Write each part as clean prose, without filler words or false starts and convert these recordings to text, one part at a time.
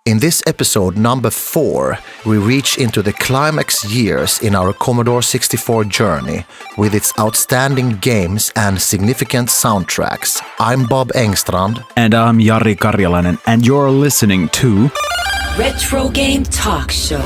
In this episode number 4, we reach into the climax years in our Commodore 64 journey with its outstanding games and significant soundtracks. I'm Bob Engstrand. And I'm Jari Karjalainen, and you're listening to Retrogame Talkshow.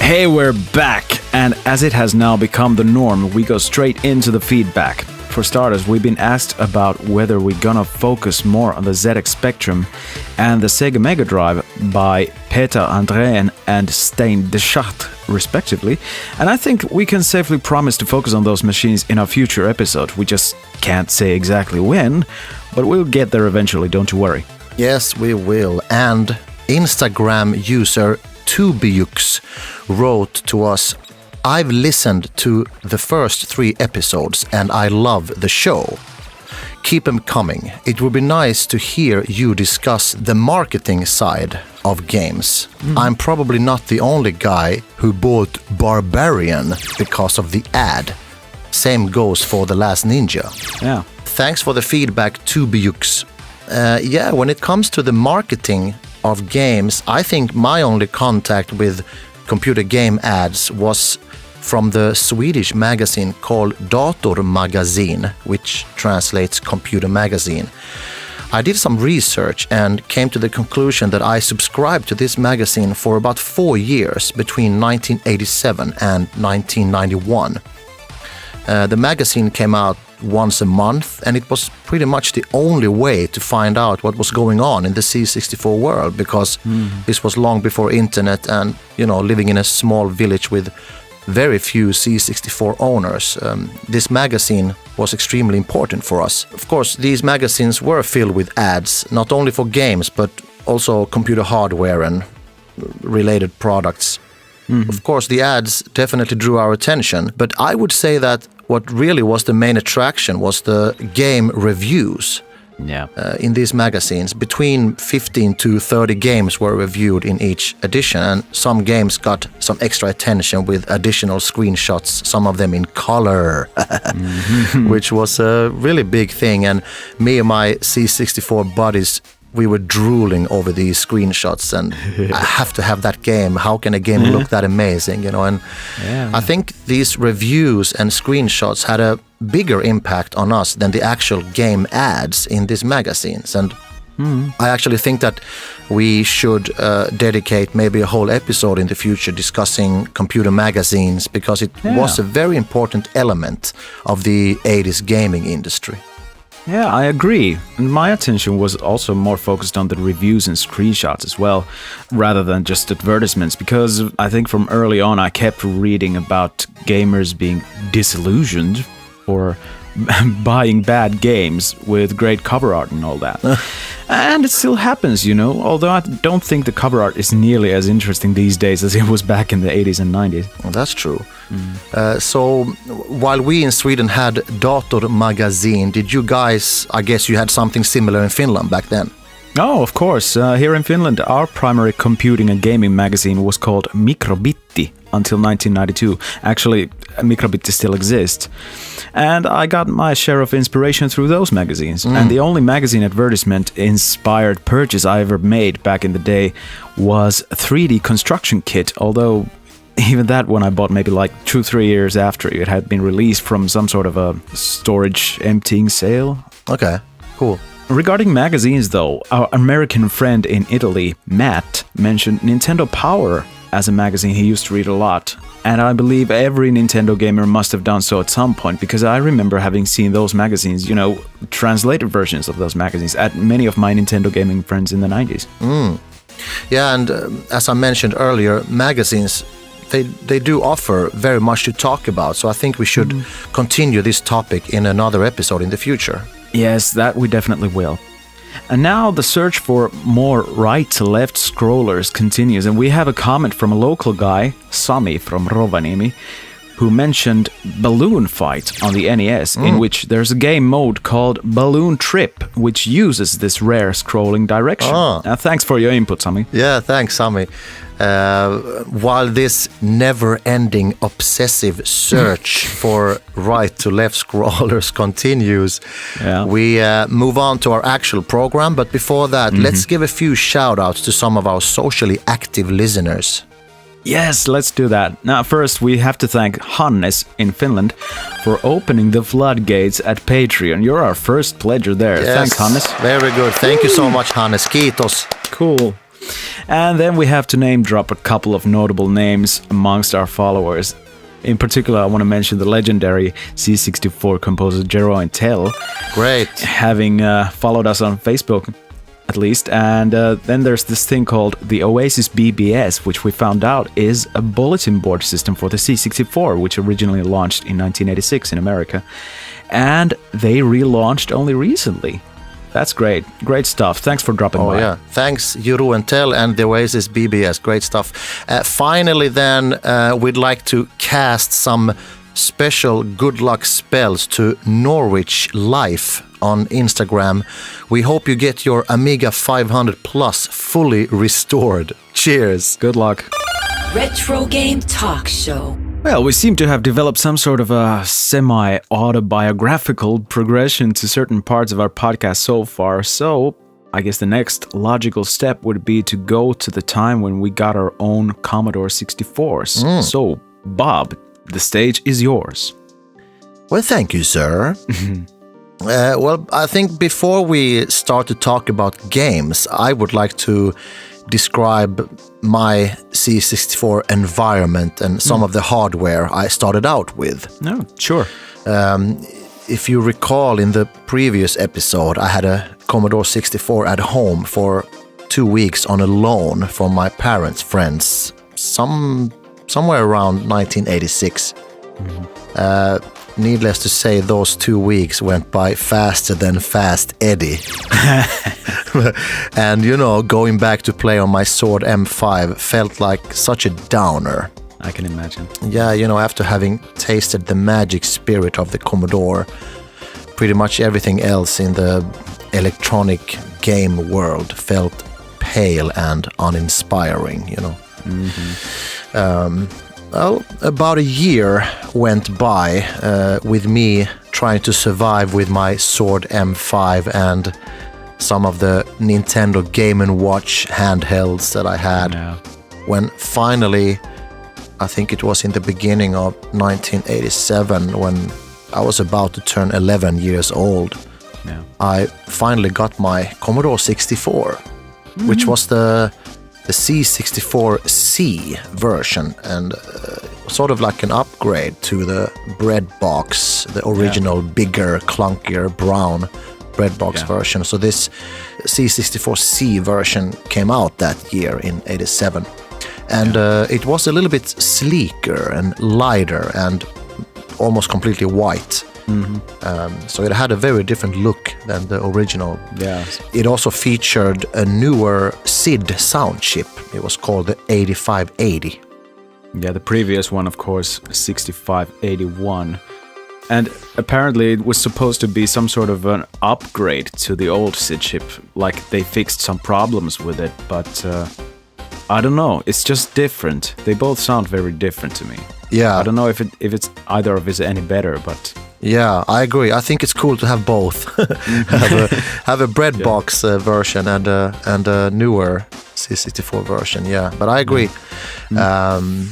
Hey, we're back, and as it has now become the norm, we go straight into the feedback. For starters, we've been asked about whether we're gonna focus more on the ZX Spectrum and the Sega Mega Drive by Peter Andrén and Stein Deschartres, respectively, and I think we can safely promise to focus on those machines in our future episode. We just can't say exactly when, but we'll get there eventually, don't you worry. Yes, we will. And Instagram user Tubiux wrote to us, I've listened to the first 3 episodes and I love the show. Keep them coming. It would be nice to hear you discuss the marketing side of games. I'm probably not the only guy who bought Barbarian because of the ad. Same goes for The Last Ninja. Yeah. Thanks for the feedback, Tubiux. When it comes to the marketing of games, I think my only contact with computer game ads was from the Swedish magazine called Datormagasin, which translates computer magazine. I did some research and came to the conclusion that I subscribed to this magazine for about 4 years between 1987 and 1991. The magazine came out once a month, and it was pretty much the only way to find out what was going on in the C64 world, because this was long before internet and, living in a small village with very few C64 owners. This magazine was extremely important for us. Of course, these magazines were filled with ads, not only for games, but also computer hardware and related products. Of course, the ads definitely drew our attention, but I would say that what really was the main attraction was the game reviews. Yeah. In these magazines. Between 15 to 30 games were reviewed in each edition, and some games got some extra attention with additional screenshots, some of them in color, which was a really big thing. And me and my C64 buddies, we were drooling over these screenshots, and I have to have that game. How can a game look that amazing, And I think these reviews and screenshots had a bigger impact on us than the actual game ads in these magazines. And I actually think that we should dedicate maybe a whole episode in the future discussing computer magazines, because it was a very important element of the 80s gaming industry. Yeah, I agree. My attention was also more focused on the reviews and screenshots as well, rather than just advertisements, because I think from early on I kept reading about gamers being disillusioned or buying bad games with great cover art and all that. And it still happens, although I don't think the cover art is nearly as interesting these days as it was back in the 80s and 90s. Well, that's true. So while we in Sweden had Datormagasin, did you guys, I guess you had something similar in Finland back then? Oh, of course. Here in Finland, our primary computing and gaming magazine was called Mikrobitti until 1992. Actually, Mikrobitti still exists. And I got my share of inspiration through those magazines. And the only magazine advertisement-inspired purchase I ever made back in the day was a 3D construction kit, although even that one I bought maybe like 2-3 years after it had been released from some sort of a storage emptying sale. Okay, cool. Regarding magazines, though, our American friend in Italy, Matt, mentioned Nintendo Power as a magazine he used to read a lot. And I believe every Nintendo gamer must have done so at some point, because I remember having seen those magazines, translated versions of those magazines at many of my Nintendo gaming friends in the 90s. Yeah, and as I mentioned earlier, magazines, they do offer very much to talk about. So I think we should continue this topic in another episode in the future. Yes, that we definitely will. And now the search for more right-to-left scrollers continues, and we have a comment from a local guy, Sami from Rovaniemi, who mentioned Balloon Fight on the NES, in which there's a game mode called Balloon Trip, which uses this rare scrolling direction. Thanks for your input, Sami. Yeah, thanks, Sami. While this never-ending obsessive search for right-to-left scrollers continues, we move on to our actual program. But before that, let's give a few shout-outs to some of our socially active listeners. Yes, let's do that. Now, first, we have to thank Hannes in Finland for opening the floodgates at Patreon. You're our first pledger there. Yes, thanks, Hannes. Very good. Thank you so much, Hannes. Kiitos. Cool. And then we have to name drop a couple of notable names amongst our followers. In particular, I want to mention the legendary C64 composer Jari and Tell. Great. Having followed us on Facebook, at least. And then there's this thing called the Oasis BBS, which we found out is a bulletin board system for the C64, which originally launched in 1986 in America. And they relaunched only recently. That's great. Great stuff. Thanks for dropping by. Yeah. Thanks, Jari and Tell and the Oasis BBS. Great stuff. Finally, then, we'd like to cast some special good luck spells to Norwich Life on Instagram. We hope you get your Amiga 500 Plus fully restored. Cheers. Good luck. Retrogame Talkshow. Well, we seem to have developed some sort of a semi-autobiographical progression to certain parts of our podcast so far, so I guess the next logical step would be to go to the time when we got our own Commodore 64s. So, Bob, the stage is yours. Well, thank you, sir. Well, I think before we start to talk about games, I would like to describe my C64 environment and some of the hardware I started out with. No, sure. If you recall, in the previous episode, I had a Commodore 64 at home for 2 weeks on a loan from my parents' friends, somewhere around 1986. Needless to say, those 2 weeks went by faster than Fast Eddie. And, going back to play on my Sword M5 felt like such a downer. I can imagine. Yeah, after having tasted the magic spirit of the Commodore, pretty much everything else in the electronic game world felt pale and uninspiring, Well, about a year went by with me trying to survive with my Sword M5 and some of the Nintendo Game & Watch handhelds that I had. Yeah. When finally, I think it was in the beginning of 1987, when I was about to turn 11 years old, I finally got my Commodore 64, which was the C64C version, and sort of like an upgrade to the bread box, the original bigger, clunkier brown bread box version. So this C64C version came out that year in 87, and it was a little bit sleeker and lighter and almost completely white. So it had a very different look than the original. Yeah. It also featured a newer SID sound chip. It was called the 8580. Yeah, the previous one, of course, 6581. And apparently it was supposed to be some sort of an upgrade to the old SID chip. Like they fixed some problems with it, but I don't know. It's just different. They both sound very different to me. Yeah. I don't know if it's either of it is any better, but... Yeah, I agree. I think it's cool to have both. have a bread box version and a newer C64 version. Yeah, but I agree.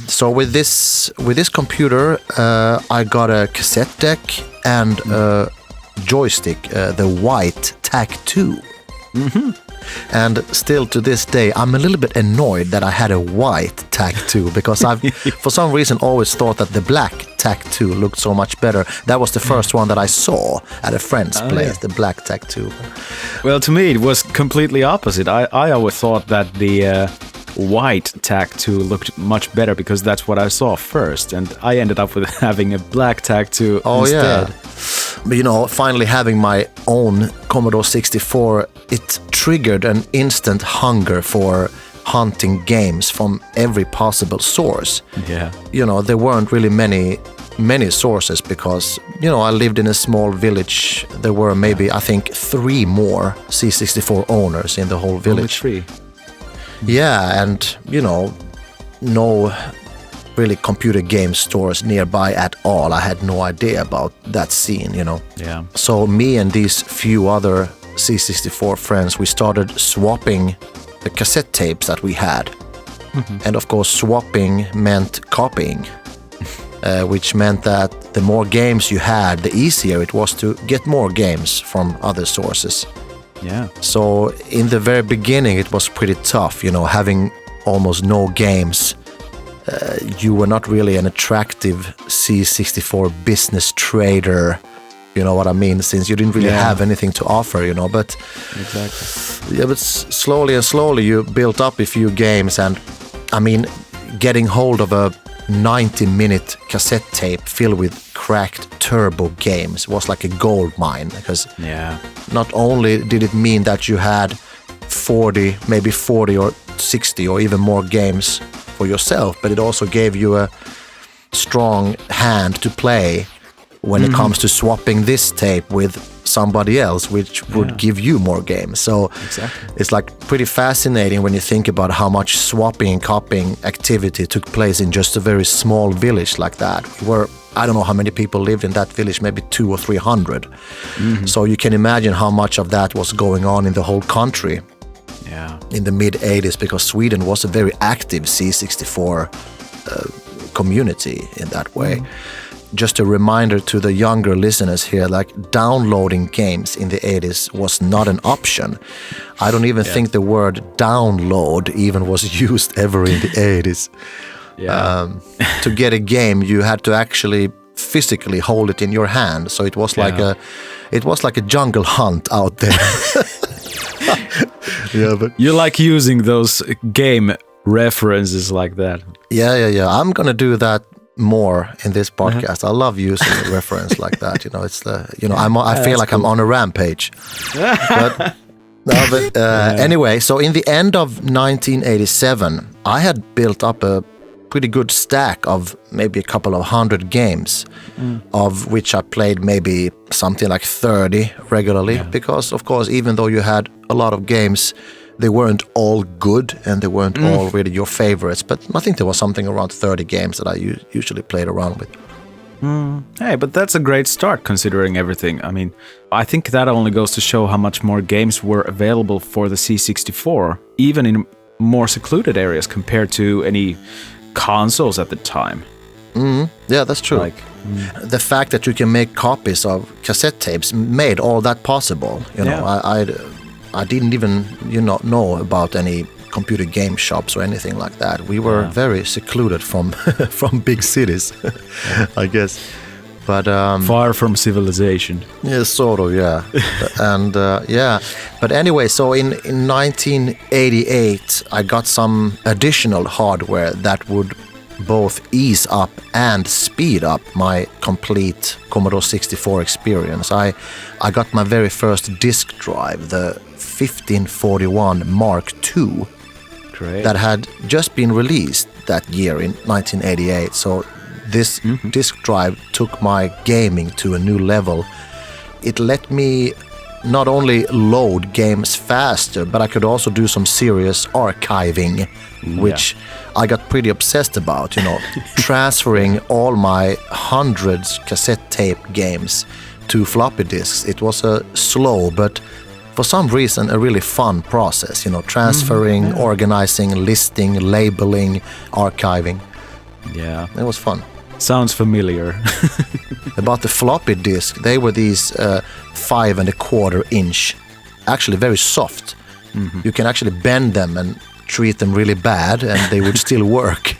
So with this computer, I got a cassette deck and a joystick, the white TAC2. And still to this day, I'm a little bit annoyed that I had a white TAC2 because I've, for some reason, always thought that the black TAC2 looked so much better. That was the first one that I saw at a friend's place, the black TAC2. Well, to me, it was completely opposite. I always thought that the white TAC2 looked much better because that's what I saw first, and I ended up with having a black TAC2 instead. Yeah. But finally having my own Commodore 64, it triggered an instant hunger for hunting games from every possible source. Yeah. There weren't really many many sources because, I lived in a small village. There were maybe, I think, 3 more C64 owners in the whole village. Only 3? Yeah, and, no really computer game stores nearby at all. I had no idea about that scene, Yeah. So me and these few other C64 friends, we started swapping the cassette tapes that we had. And of course, swapping meant copying, which meant that the more games you had, the easier it was to get more games from other sources. Yeah. So in the very beginning, it was pretty tough, having almost no games. You were not really an attractive C64 business trader, you know what I mean, since you didn't really have anything to offer, but Exactly. yeah, but slowly and slowly you built up a few games, and I mean, getting hold of a 90-minute cassette tape filled with cracked turbo games was like a gold mine, because not only did it mean that you had 40 or 60 or even more games for yourself, but it also gave you a strong hand to play when it comes to swapping this tape with somebody else, which would give you more games. So it's like pretty fascinating when you think about how much swapping and copying activity took place in just a very small village like that. I don't know how many people lived in that village, maybe 200 or 300. So you can imagine how much of that was going on in the whole country in the mid-80s, because Sweden was a very active C64 community in that way. Just a reminder to the younger listeners here, like downloading games in the 80s was not an option. I don't even think the word download even was used ever in the 80s. To get a game, you had to actually physically hold it in your hand. So it was like a jungle hunt out there. But you like using those game references like that. Yeah. I'm gonna do that more in this podcast. I love using a reference like that. It's the I feel like cool. I'm on a rampage. Anyway, so in the end of 1987, I had built up a pretty good stack of maybe a couple of 100 games, of which I played maybe something like 30 regularly, because of course, even though you had a lot of games, they weren't all good and they weren't all really your favorites, but I think there was something around 30 games that I usually played around with. Hey, but that's a great start considering everything. I mean, I think that only goes to show how much more games were available for the C64, even in more secluded areas compared to any consoles at the time. Yeah, that's true. The fact that you can make copies of cassette tapes made all that possible. I didn't even know about any computer game shops or anything like that. We were very secluded from from big cities, I guess. But far from civilization. Yeah, sort of, yeah. And but anyway, so in 1988, I got some additional hardware that would both ease up and speed up my complete Commodore 64 experience. I got my very first disk drive, the 1541 Mark II. Great. That had just been released that year in 1988. So this disk drive took my gaming to a new level. It let me not only load games faster, but I could also do some serious archiving, which I got pretty obsessed about, transferring all my hundreds cassette tape games to floppy disks. It was a slow, but for some reason, a really fun process, transferring, organizing, listing, labeling, archiving. Yeah. It was fun. Sounds familiar. About the floppy disk, they were these 5 1/4 inch, actually very soft. You can actually bend them and treat them really bad and they would still work.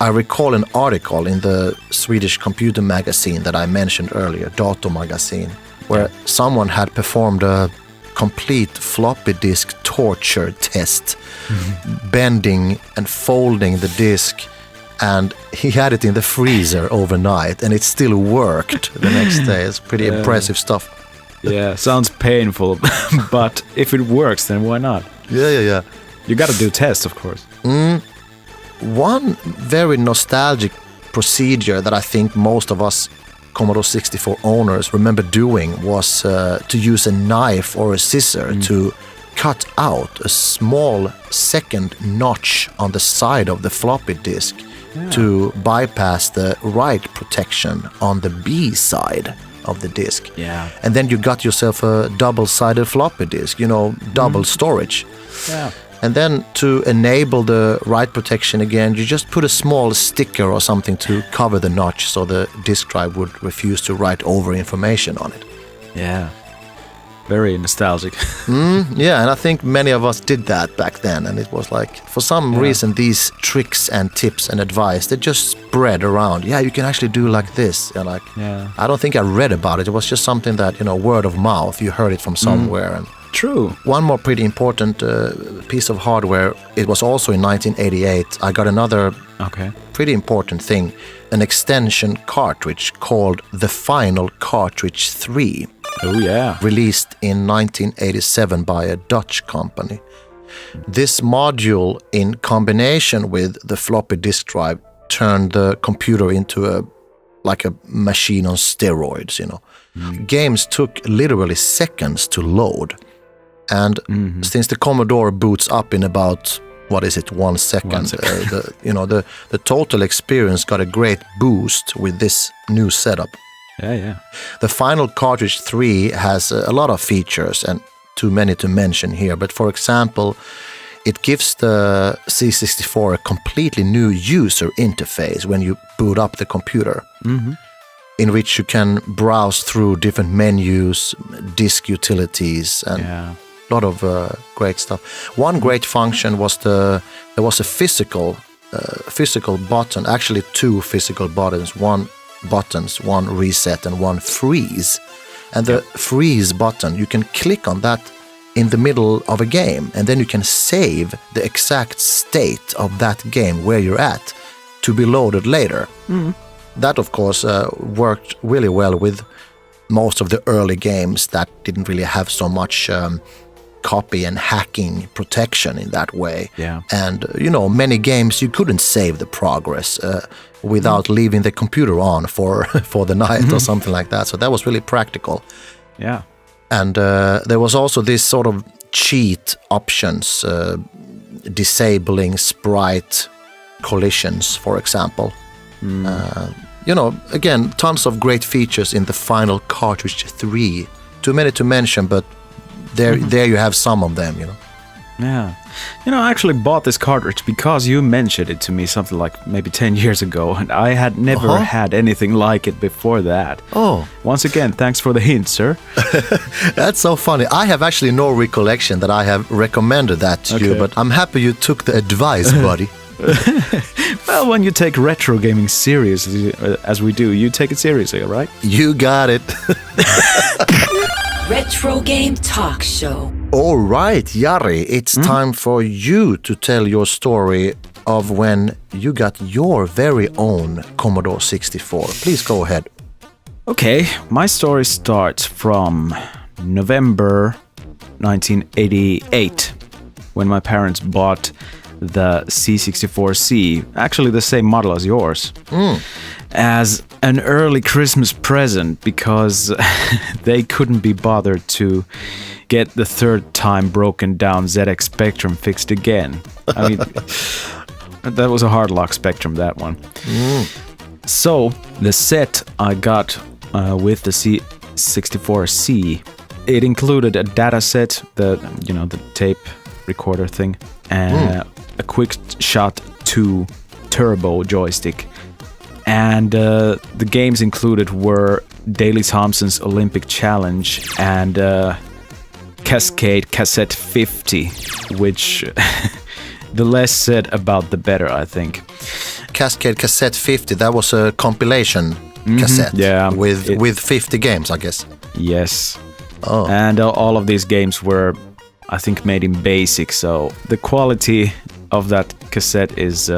I recall an article in the Swedish computer magazine that I mentioned earlier, Dator magazine, where someone had performed a complete floppy disk torture test, bending and folding the disk, and he had it in the freezer overnight and it still worked the next day. It's pretty impressive stuff. Yeah, sounds painful, but if it works, then why not? Yeah. You gotta do tests, of course. One very nostalgic procedure that I think most of us Commodore 64 owners remember doing was to use a knife or a scissor to cut out a small second notch on the side of the floppy disk to bypass the write protection on the B side of the disk. Yeah. And then you got yourself a double-sided floppy disk, double storage. Yeah. And then to enable the write protection again, you just put a small sticker or something to cover the notch so the disk drive would refuse to write over information on it. Yeah. Very nostalgic. Yeah, and I think many of us did that back then. And it was like, for some reason, these tricks and tips and advice, they just spread around. Yeah, you can actually do like this. And I don't think I read about it. It was just something that, word of mouth. You heard it from somewhere. And True. one more pretty important piece of hardware, it was also in 1988. I got another pretty important thing, an extension cartridge called the Final Cartridge 3. Oh, yeah. Released in 1987 by a Dutch company. This module, in combination with the floppy disk drive, turned the computer into a machine on steroids, Games took literally seconds to load. And since the Commodore boots up in about, 1 second, the total experience got a great boost with this new setup. Yeah. The Final Cartridge 3 has a lot of features, and too many to mention here. But for example, it gives the C64 a completely new user interface when you boot up the computer, in which you can browse through different menus, disk utilities, and a lot of great stuff. One great function was there was a physical button, actually 2 physical buttons, one reset and one freeze. And the freeze button, you can click on that in the middle of a game, and then you can save the exact state of that game where you're at to be loaded later. That, of course, worked really well with most of the early games that didn't really have so much copy and hacking protection in that way. Yeah. And, many games you couldn't save the progress without leaving the computer on for the night or something like that. So that was really practical. Yeah. And there was also this sort of cheat options, disabling sprite collisions, for example. Again, tons of great features in the Final Cartridge 3. Too many to mention, but there you have some of them, Yeah. I actually bought this cartridge because you mentioned it to me something like maybe 10 years ago, and I had never had anything like it before that. Oh. Once again, thanks for the hint, sir. That's so funny. I have actually no recollection that I have recommended that to you, but I'm happy you took the advice, buddy. Well, when you take retro gaming seriously, as we do, you take it seriously, all right? You got it. Retrogame Talkshow. All right, Jari, it's time for you to tell your story of when you got your very own Commodore 64. Please go ahead. Okay, my story starts from November 1988, when my parents bought the C64C, actually the same model as yours, as an early Christmas present because they couldn't be bothered to get the third time broken down ZX Spectrum fixed again. I mean, that was a hard lock Spectrum, that one. So the set I got with the C64C, it included a data set, the tape recorder thing, and a Quickshot 2 turbo joystick. And the games included were Daley Thompson's Olympic Challenge and Cascade Cassette 50, which the less said about the better, I think. Cascade Cassette 50, that was a compilation cassette with 50 games, I guess. Yes. Oh. And all of these games were, I think, made in BASIC, so the quality of that cassette is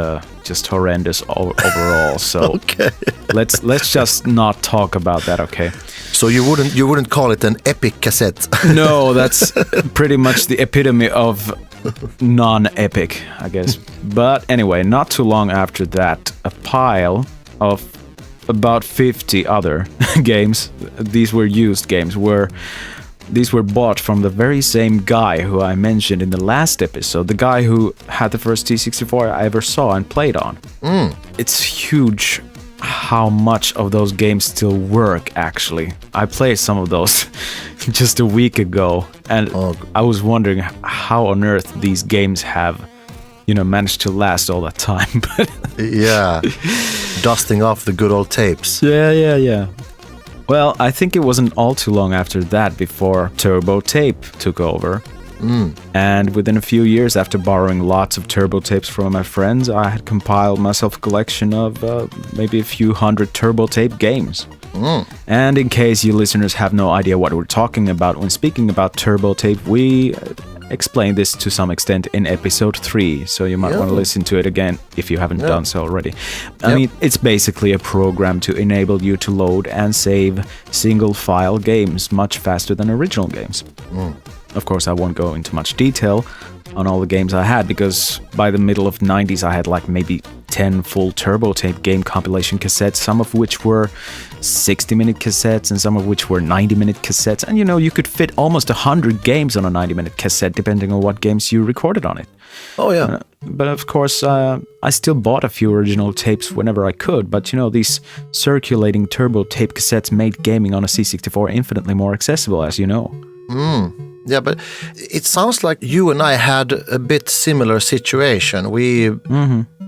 just horrendous overall. So okay. let's just not talk about that, okay? So you wouldn't call it an epic cassette? No, that's pretty much the epitome of non-epic, I guess. But anyway, not too long after that, a pile of about 50 other games. These were used games, these were bought from the very same guy who I mentioned in the last episode, the guy who had the first T64 I ever saw and played on. It's huge how much of those games still work, actually. I played some of those just a week ago, and I was wondering how on earth these games have, managed to last all that time. Yeah, dusting off the good old tapes. Yeah. Well, I think it wasn't all too long after that before Turbo Tape took over. And within a few years after borrowing lots of turbo tapes from my friends, I had compiled myself a collection of maybe a few hundred turbo tape games. And in case you listeners have no idea what we're talking about when speaking about turbo tape, we explained this to some extent in episode 3, so you might want to listen to it again if you haven't done so already. I mean, it's basically a program to enable you to load and save single file games much faster than original games. Of course, I won't go into much detail on all the games I had, because by the middle of the 90s I had like maybe 10 full turbo tape game compilation cassettes, some of which were 60-minute cassettes and some of which were 90-minute cassettes. And you could fit almost 100 games on a 90-minute cassette depending on what games you recorded on it. Oh yeah. But of course, I still bought a few original tapes whenever I could, but these circulating turbo tape cassettes made gaming on a C64 infinitely more accessible, as you know. Yeah, but it sounds like you and I had a bit similar situation. We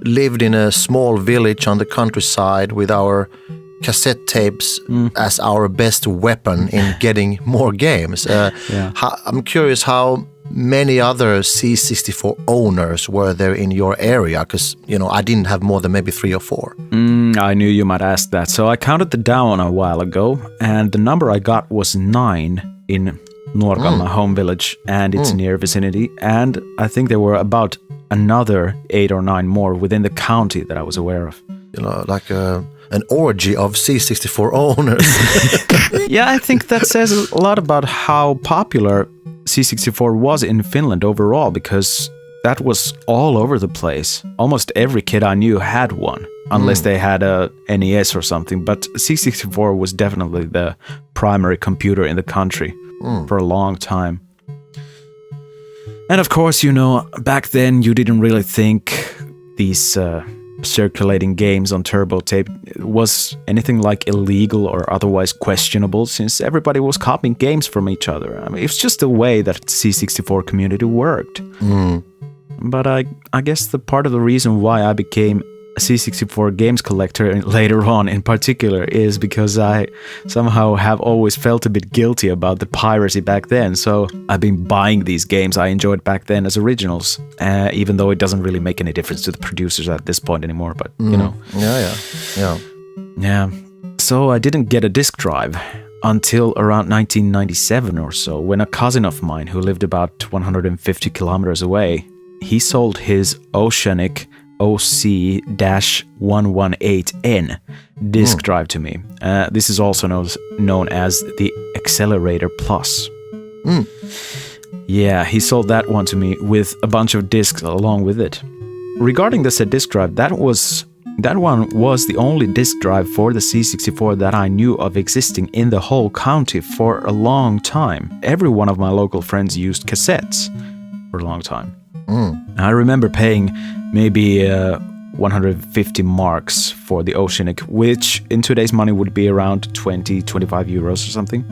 lived in a small village on the countryside with our cassette tapes as our best weapon in getting more games. I'm curious how many other C64 owners were there in your area, because, I didn't have more than maybe 3 or 4. I knew you might ask that, so I counted it down a while ago, and the number I got was 9 in Nuorgam, my home village, and its near vicinity, and I think there were about another 8 or 9 more within the county that I was aware of. Like an orgy of C64 owners. Yeah, I think that says a lot about how popular C64 was in Finland overall, because that was all over the place. Almost every kid I knew had one, unless they had a NES or something, but C64 was definitely the primary computer in the country for a long time. And of course, back then you didn't really think these circulating games on turbo tape was anything like illegal or otherwise questionable, since everybody was copying games from each other. I mean, it's just the way that C64 community worked. But I guess the part of the reason why I became a C64 games collector later on in particular is because I somehow have always felt a bit guilty about the piracy back then. So I've been buying these games I enjoyed back then as originals, even though it doesn't really make any difference to the producers at this point anymore. But, Yeah. So I didn't get a disc drive until around 1997 or so, when a cousin of mine who lived about 150 kilometers away, he sold his Oceanic OC-118N disk drive to me. This is also known as the Accelerator Plus. Yeah, he sold that one to me with a bunch of discs along with it. Regarding the said disk drive, that one was the only disk drive for the C64 that I knew of existing in the whole county for a long time. Every one of my local friends used cassettes for a long time. I remember paying maybe 150 marks for the Oceanic, which in today's money would be around 20-25 euros or something.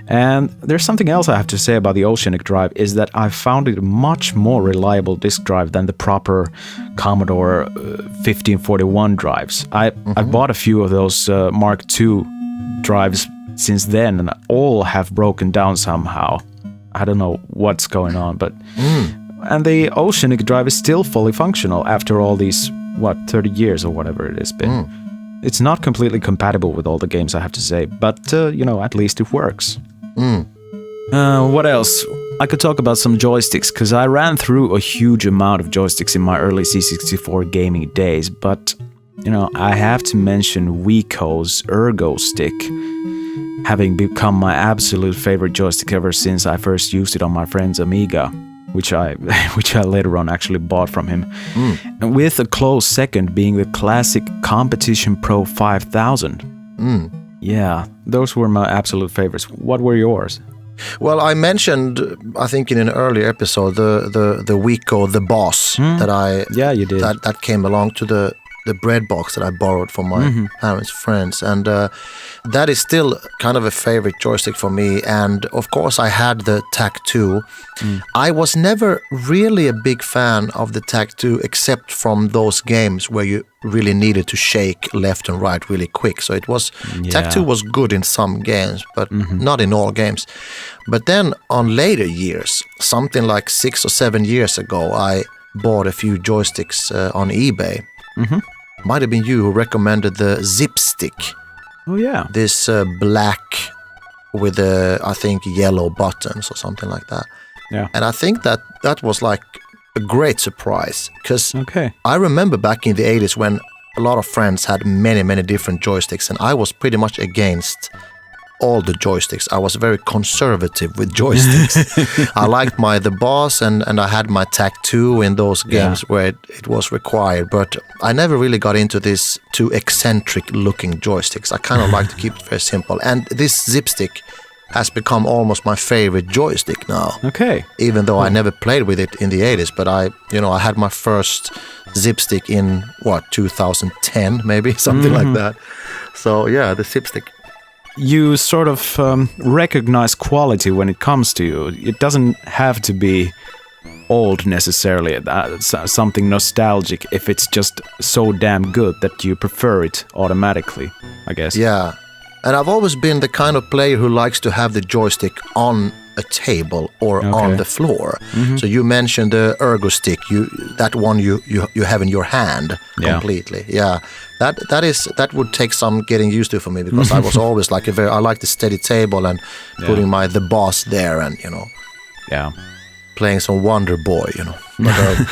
And there's something else I have to say about the Oceanic drive, is that I found it a much more reliable disk drive than the proper Commodore 1541 drives. I bought a few of those Mark II drives since then, and all have broken down somehow. I don't know what's going on, but... And the Oceanic drive is still fully functional after all these, 30 years or whatever it has been. It's not completely compatible with all the games, I have to say, but, at least it works. What else? I could talk about some joysticks, because I ran through a huge amount of joysticks in my early C64 gaming days, but, I have to mention Wico's Ergo Stick, having become my absolute favorite joystick ever since I first used it on my friend's Amiga. which I later on actually bought from him. And with a close second being the classic Competition Pro 5000. Yeah, those were my absolute favorites. What were yours? Well, I mentioned, I think in an earlier episode, the Wico, the Boss that you did. That came along to the bread box that I borrowed from my parents' friends, and that is still kind of a favorite joystick for me. And of course, I had the TAC2. I was never really a big fan of the TAC2, except from those games where you really needed to shake left and right really quick. So it was TAC2 was good in some games, but not in all games. But then on later years, something like 6 or 7 years ago, I bought a few joysticks on eBay. Might have been you who recommended the Zip Stick. Oh yeah, this black with I think yellow buttons or something like that. Yeah, and I think that was like a great surprise because I remember back in the 80s when a lot of friends had many different joysticks, and I was pretty much against all the joysticks. I was very conservative with joysticks. I liked the Boss and I had my TAC2 in those games where it was required, but I never really got into this too eccentric looking joysticks. I kind of like to keep it very simple. And this Zip Stick has become almost my favorite joystick now. Okay. Even though I never played with it in the 80s, but I had my first Zip Stick in 2010 maybe, something like that. So yeah, the Zip Stick. You sort of recognize quality when it comes to you. It doesn't have to be old necessarily, something nostalgic, if it's just so damn good that you prefer it automatically, I guess. Yeah, and I've always been the kind of player who likes to have the joystick on a table or on the floor. So you mentioned the ergo stick, that one you have in your hand completely. Yeah, that would take some getting used to for me, because I was always like I like the steady table and putting the Boss there and playing some Wonder Boy, But,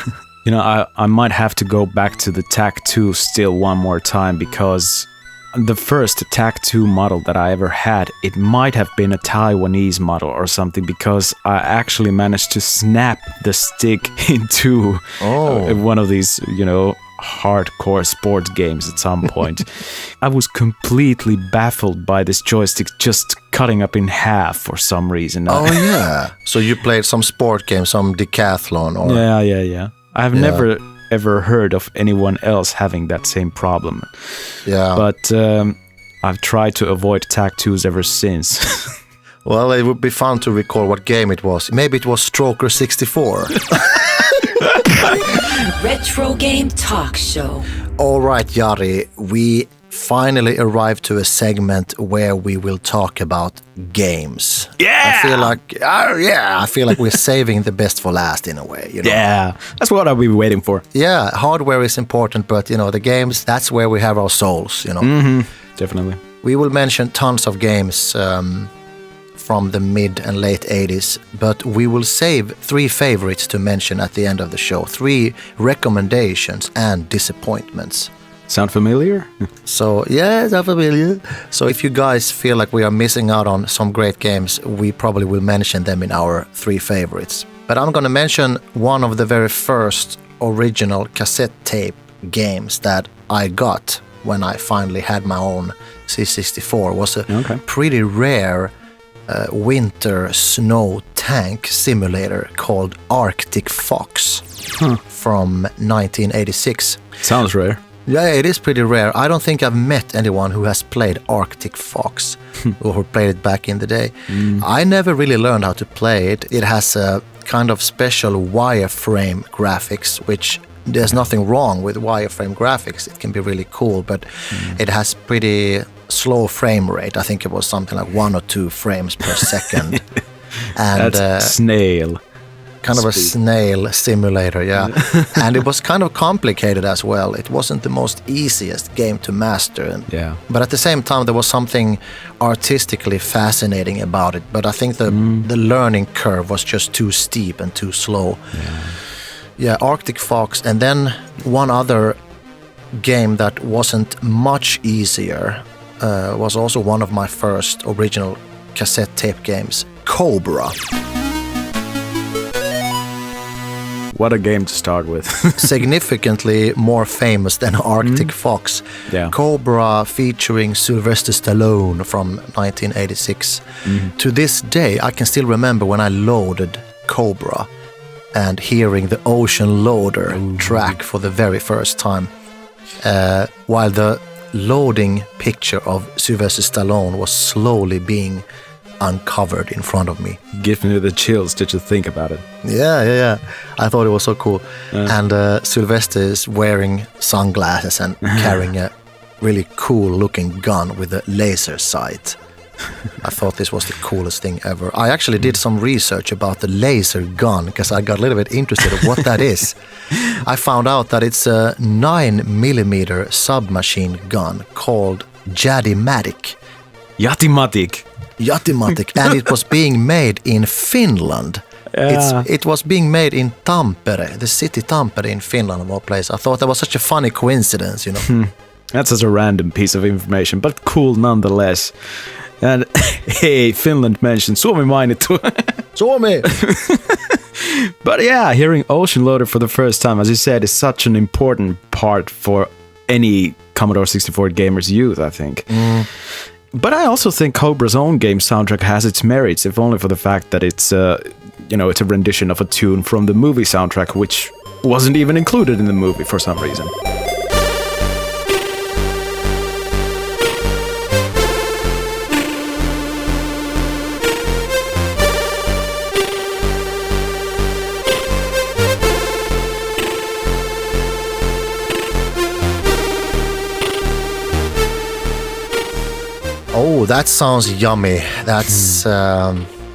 I might have to go back to the TAC2 still one more time, because the first TAC2 model that I ever had, it might have been a Taiwanese model or something, because I actually managed to snap the stick into one of these, hardcore sports games at some point. I was completely baffled by this joystick just cutting up in half for some reason. Oh yeah. So you played some sport game, some decathlon or... Yeah. I've never ever heard of anyone else having that same problem. Yeah. But I've tried to avoid TAC2s ever since. Well, it would be fun to recall what game it was. Maybe it was Stroker 64. Retrogame Talkshow. All right, Jari, we finally arrived to a segment where we will talk about games. Yeah! I feel like we're saving the best for last in a way. Yeah, that's what I've been waiting for. Yeah, hardware is important, but the games, that's where we have our souls. Definitely. We will mention tons of games from the mid and late 80s, but we will save 3 favorites to mention at the end of the show. 3 recommendations and disappointments. Sound familiar? So, yeah, sound familiar. So if you guys feel like we are missing out on some great games, we probably will mention them in our 3 favorites. But I'm going to mention one of the very first original cassette tape games that I got when I finally had my own C64. It was a pretty rare winter snow tank simulator called Arctic Fox from 1986. Sounds rare. Yeah, it is pretty rare. I don't think I've met anyone who has played Arctic Fox or who played it back in the day. I never really learned how to play it. It has a kind of special wireframe graphics, which there's nothing wrong with wireframe graphics. It can be really cool, but it has pretty slow frame rate. I think it was something like 1 or 2 frames per second. And that's snail. Kind of a snail simulator, yeah. And it was kind of complicated as well. It wasn't the most easiest game to master. But at the same time, there was something artistically fascinating about it. But I think the learning curve was just too steep and too slow. Yeah, Arctic Fox. And then one other game that wasn't much easier was also one of my first original cassette tape games, Cobra. What a game to start with. Significantly more famous than Arctic Fox. Yeah. Cobra featuring Sylvester Stallone from 1986. To this day, I can still remember when I loaded Cobra and hearing the Ocean Loader track for the very first time. While the loading picture of Sylvester Stallone was slowly being uncovered in front of me. Give me the chills just to think about it. Yeah. I thought it was so cool. And Sylvester is wearing sunglasses and carrying a really cool looking gun with a laser sight. I thought this was the coolest thing ever. I actually did some research about the laser gun because I got a little bit interested in what that is. I found out that it's a 9mm submachine gun called Jadimatic. Yatimatic. And it was being made in Finland. Yeah. It was being made in Tampere, the city Tampere in Finland of all places. I thought that was such a funny coincidence, you know. That's such a random piece of information, but cool nonetheless. And hey, Finland mentioned Suomi mainittu. Suomi! But yeah, hearing Ocean Loader for the first time, as you said, is such an important part for any Commodore 64 gamer's youth, I think. But I also think Cobra's own game soundtrack has its merits, if only for the fact that it's a rendition of a tune from the movie soundtrack, which wasn't even included in the movie for some reason. Oh, that sounds yummy. That's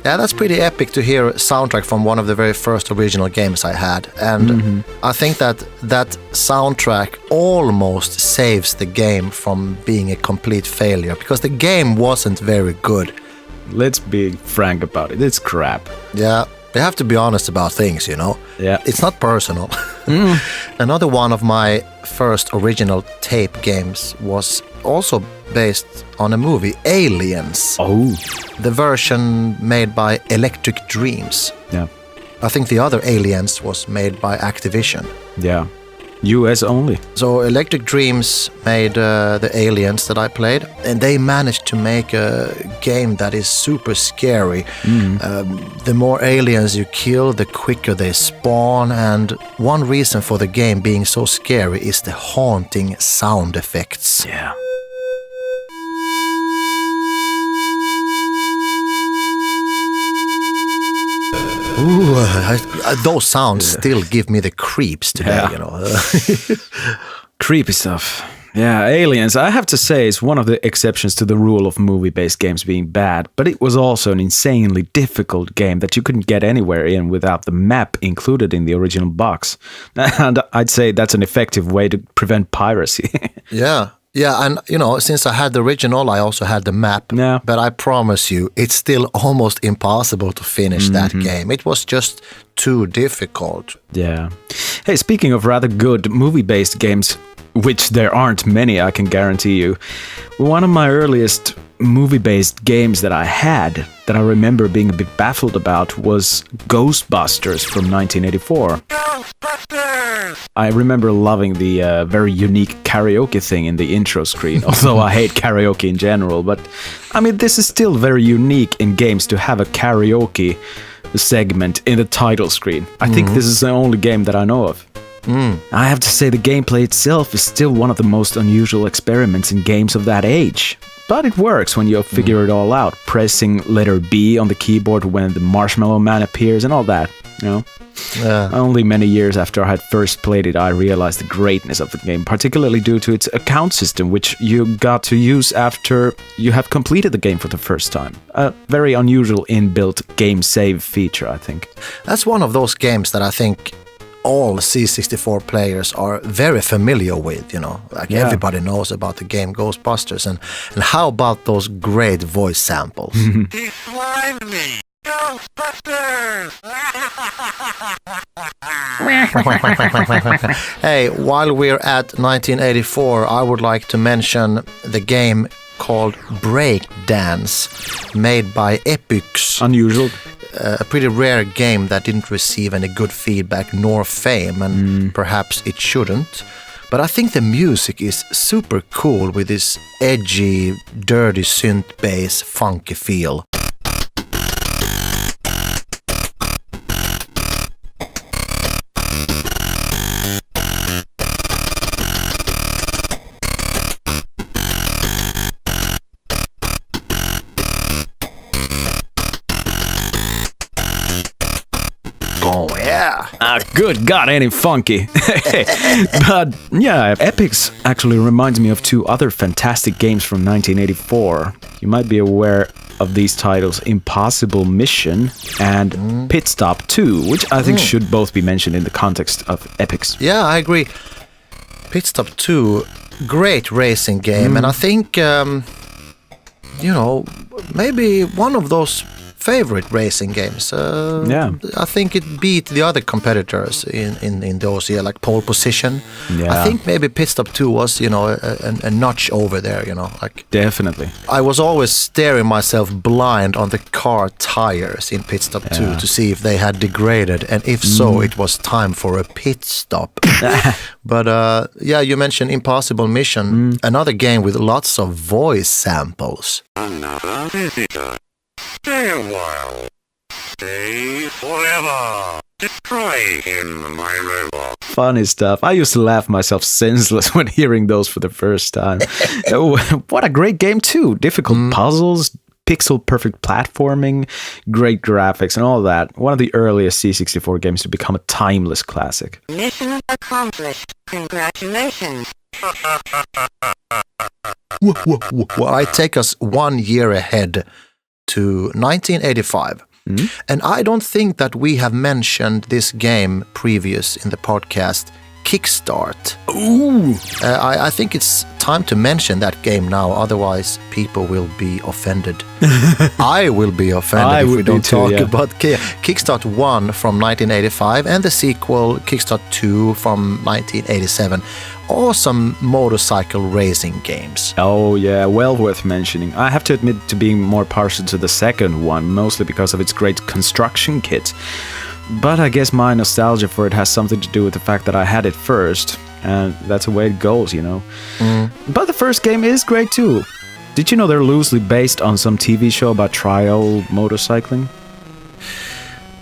that's pretty epic to hear a soundtrack from one of the very first original games I had. And I think that soundtrack almost saves the game from being a complete failure because the game wasn't very good. Let's be frank about it. It's crap. Yeah, they have to be honest about things, you know. Yeah. It's not personal. Another one of my first original tape games was also based on a movie, Aliens. Oh. The version made by Electric Dreams. Yeah. I think the other Aliens was made by Activision. Yeah. US only. So Electric Dreams made the Aliens that I played, and they managed to make a game that is super scary. The more aliens you kill, the quicker they spawn, and one reason for the game being so scary is the haunting sound effects. Yeah. Ooh, those sounds still give me the creeps today, you know. Creepy stuff. Yeah, Aliens, I have to say, is one of the exceptions to the rule of movie-based games being bad, but it was also an insanely difficult game that you couldn't get anywhere in without the map included in the original box. And I'd say that's an effective way to prevent piracy. Yeah, and you know, since I had the original, I also had the map. Yeah. But I promise you, it's still almost impossible to finish that game. It was just too difficult. Yeah. Hey, speaking of rather good movie-based games, which there aren't many, I can guarantee you, one of my earliest movie-based games that I had, that I remember being a bit baffled about, was Ghostbusters from 1984. Ghostbusters! I remember loving the very unique karaoke thing in the intro screen, although I hate karaoke in general, but I mean, this is still very unique in games to have a karaoke segment in the title screen. I think this is the only game that I know of. I have to say the gameplay itself is still one of the most unusual experiments in games of that age. But it works when you figure it all out, pressing letter B on the keyboard when the Marshmallow Man appears and all that, you know? Only many years after I had first played it, I realized the greatness of the game, particularly due to its account system, which you got to use after you have completed the game for the first time. A very unusual inbuilt game save feature, I think. That's one of those games that I think all C64 players are very familiar with, you know, like everybody knows about the game Ghostbusters, and how about those great voice samples? He slimed me! Ghostbusters! Hey, while we're at 1984, I would like to mention the game called Breakdance, made by Epyx. Unusual. a pretty rare game that didn't receive any good feedback nor fame, and perhaps it shouldn't. But I think the music is super cool with this edgy, dirty synth bass, funky feel. Oh, yeah. Good God, ain't it funky? But yeah, Epix actually reminds me of two other fantastic games from 1984. You might be aware of these titles, Impossible Mission and Pitstop 2, which I think should both be mentioned in the context of Epix. Yeah, I agree. Pitstop 2, great racing game, and I think, maybe one of those favorite racing games. I think it beat the other competitors in those, like pole position. Yeah. I think maybe Pitstop 2 was, a notch over there, like. Definitely. I was always staring myself blind on the car tires in Pitstop 2 to see if they had degraded, and if so, it was time for a pit stop. But you mentioned Impossible Mission, another game with lots of voice samples. Another visitor. Stay a while. Stay forever. Destroy him, my robot. Funny stuff. I used to laugh myself senseless when hearing those for the first time. What a great game too. Difficult puzzles, pixel perfect platforming, great graphics and all that. One of the earliest C64 games to become a timeless classic. Mission accomplished. Congratulations. Well, I take us 1 year ahead to 1985. And I don't think that we have mentioned this game previous in the podcast, Kickstart. Ooh! I think it's time to mention that game now, otherwise people will be offended. I will be offended if we don't talk about Kickstart 1 from 1985 and the sequel Kickstart 2 from 1987. Awesome motorcycle racing games. Oh yeah, well worth mentioning. I have to admit to being more partial to the second one, mostly because of its great construction kit. But I guess my nostalgia for it has something to do with the fact that I had it first, and that's the way it goes, But the first game is great too. Did you know they're loosely based on some TV show about trial motorcycling?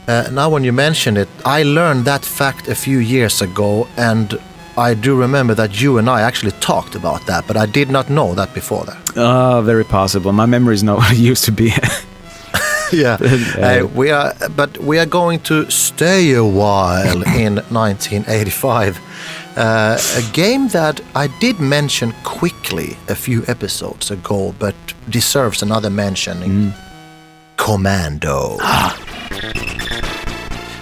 Now when you mention it, I learned that fact a few years ago, and I do remember that you and I actually talked about that, but I did not know that before that. Very possible. My memory is not what it used to be. Yeah, we are going to stay a while in 1985. A game that I did mention quickly a few episodes ago, but deserves another mention. Commando.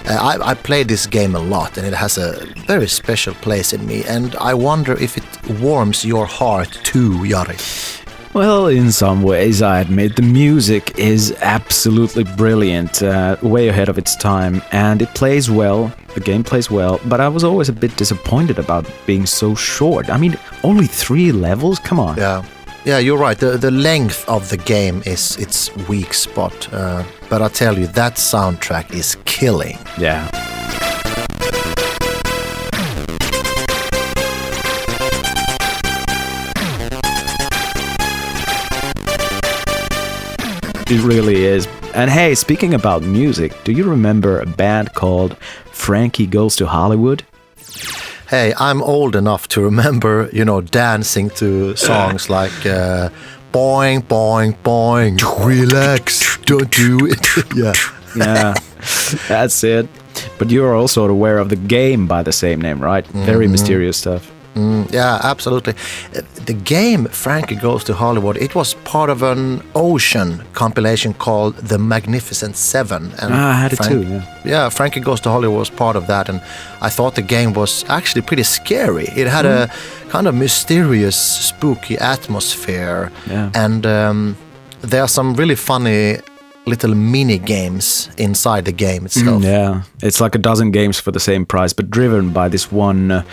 I played this game a lot, and it has a very special place in me, and I wonder if it warms your heart too, Jari. Well, in some ways, I admit the music is absolutely brilliant, way ahead of its time, and it plays well, the game plays well, but I was always a bit disappointed about being so short. I mean, only 3 levels? Come on. Yeah, you're right. The length of the game is its weak spot, but I tell you, that soundtrack is killing. Yeah. It really is. And hey, speaking about music, do you remember a band called Frankie Goes to Hollywood? Hey, I'm old enough to remember, dancing to songs like boing, boing, boing, relax, don't do it. Yeah, that's it. But you're also aware of the game by the same name, right? Very mysterious stuff. Yeah, absolutely. The game Frankie Goes to Hollywood, it was part of an Ocean compilation called The Magnificent Seven. And I had it too, Yeah, Frankie Goes to Hollywood was part of that, and I thought the game was actually pretty scary. It had a kind of mysterious, spooky atmosphere, and there are some really funny little mini games inside the game itself. Yeah, it's like a dozen games for the same price, but driven by this one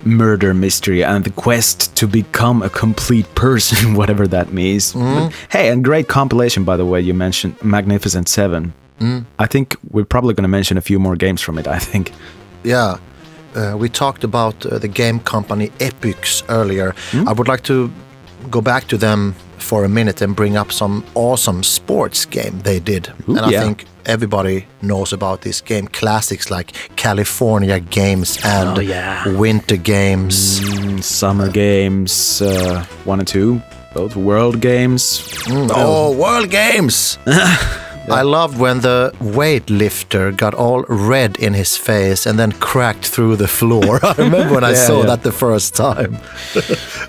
murder mystery and the quest to become a complete person, whatever that means. But, hey, and great compilation, by the way, you mentioned Magnificent Seven. I think we're probably going to mention a few more games from it, I think. Yeah. We talked about the game company Epyx earlier. I would like to go back to them for a minute and bring up some awesome sports game they did. I think everybody knows about this game. Classics like California Games and Winter Games. Summer Games 1 and 2, both World Games. World Games! I loved when the weightlifter got all red in his face and then cracked through the floor. I remember when I saw that the first time.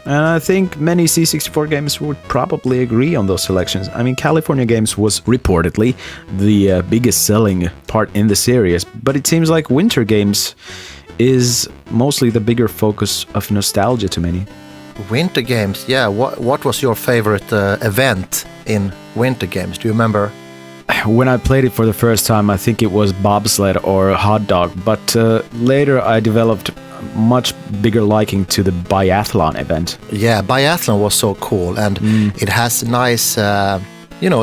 And I think many C64 games would probably agree on those selections. I mean, California Games was reportedly the biggest selling part in the series, but it seems like Winter Games is mostly the bigger focus of nostalgia to many. Winter Games, yeah. What was your favorite event in Winter Games? Do you remember? When I played it for the first time, I think it was bobsled or hot dog, but later I developed much bigger liking to the biathlon event. Yeah, biathlon was so cool, and it has nice,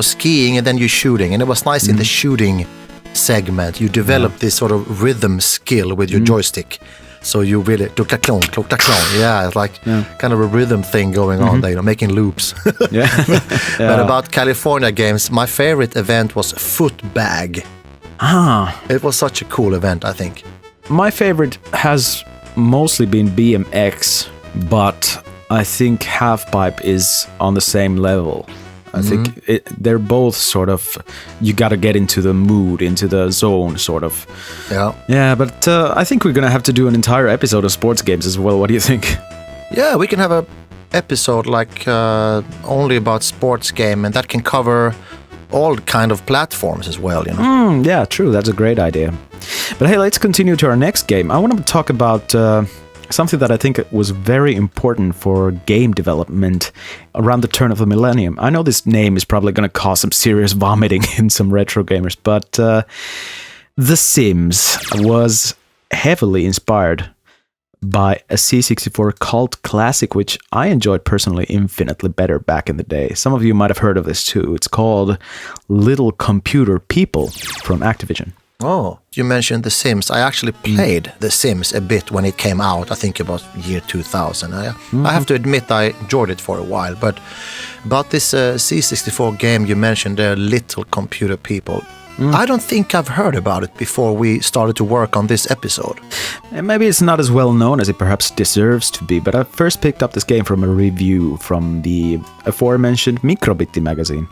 skiing and then you're shooting, and it was nice in the shooting segment. You develop this sort of rhythm skill with your joystick. So you really yeah, it's like kind of a rhythm thing going on there, making loops. But about California Games, my favorite event was Footbag. It was such a cool event, I think. My favorite has mostly been BMX, but I think Halfpipe is on the same level. I think they're both sort of, you got to get into the mood, into the zone, sort of. Yeah. Yeah, but I think we're going to have to do an entire episode of sports games as well. What do you think? Yeah, we can have a episode like only about sports game, and that can cover all kind of platforms as well, you know. Yeah, true. That's a great idea. But hey, let's continue to our next game. I want to talk about something that I think was very important for game development around the turn of the millennium. I know this name is probably going to cause some serious vomiting in some retro gamers, but The Sims was heavily inspired by a C64 cult classic, which I enjoyed personally infinitely better back in the day. Some of you might have heard of this too. It's called Little Computer People from Activision. Oh, you mentioned The Sims. I actually played The Sims a bit when it came out, I think about year 2000. I have to admit I enjoyed it for a while, but about this C64 game you mentioned, Little Computer People, I don't think I've heard about it before we started to work on this episode. And maybe it's not as well known as it perhaps deserves to be, but I first picked up this game from a review from the aforementioned Microbitti magazine.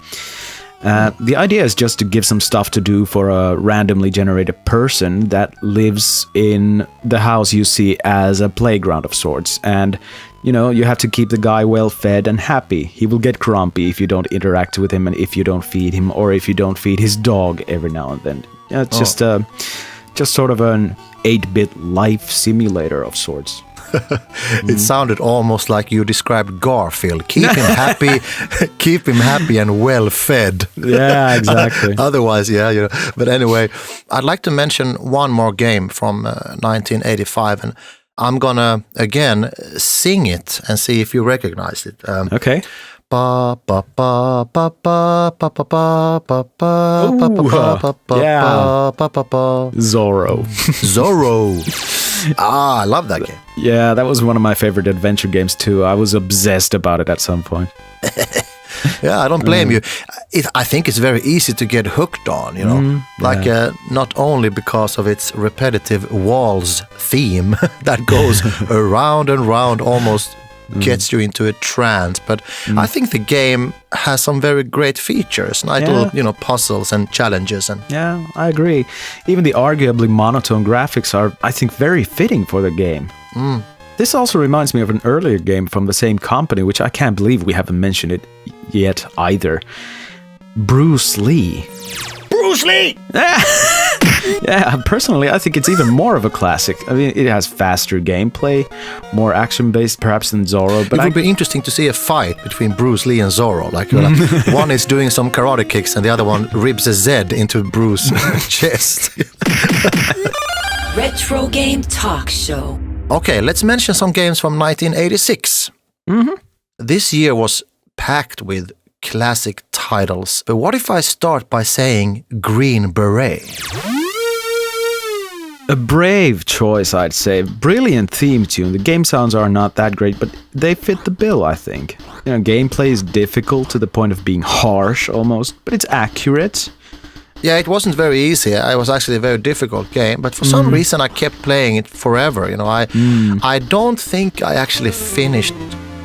The idea is just to give some stuff to do for a randomly generated person that lives in the house you see as a playground of sorts. And, you know, you have to keep the guy well fed and happy. He will get grumpy if you don't interact with him and if you don't feed him, or if you don't feed his dog every now and then. Yeah, it's just sort of an 8-bit life simulator of sorts. It sounded almost like you described Garfield. Keep him happy and well fed. Yeah, exactly. Otherwise, yeah, you know. But anyway, I'd like to mention one more game from 1985, and I'm gonna again sing it and see if you recognize it. Okay. Ba ba ba ba ba ba ba ba ba ba ba ba ba ba. Zorro. Zorro. I love that game. Yeah, that was one of my favorite adventure games too. I was obsessed about it at some point. Yeah, I don't blame you. I think it's very easy to get hooked on, you know. Not only because of its repetitive walls theme that goes around and round, almost gets you into a trance, but I think the game has some very great features, little, you know, puzzles and challenges. And yeah, I agree. Even the arguably monotone graphics are, I think, very fitting for the game. This also reminds me of an earlier game from the same company, which I can't believe we haven't mentioned it yet either. Bruce Lee. Bruce Lee! Yeah, personally, I think it's even more of a classic. I mean, it has faster gameplay, more action-based perhaps than Zorro. But it would be interesting to see a fight between Bruce Lee and Zorro. Like one is doing some karate kicks and the other one ribs a Z into Bruce's chest. Retrogame Talkshow. Okay, let's mention some games from 1986. This year was packed with classic titles. But what if I start by saying Green Beret? A brave choice, I'd say. Brilliant theme tune. The game sounds are not that great, but they fit the bill, I think. Gameplay is difficult to the point of being harsh almost, but it's accurate. Yeah, it wasn't very easy. It was actually a very difficult game, but for some reason I kept playing it forever. I don't think I actually finished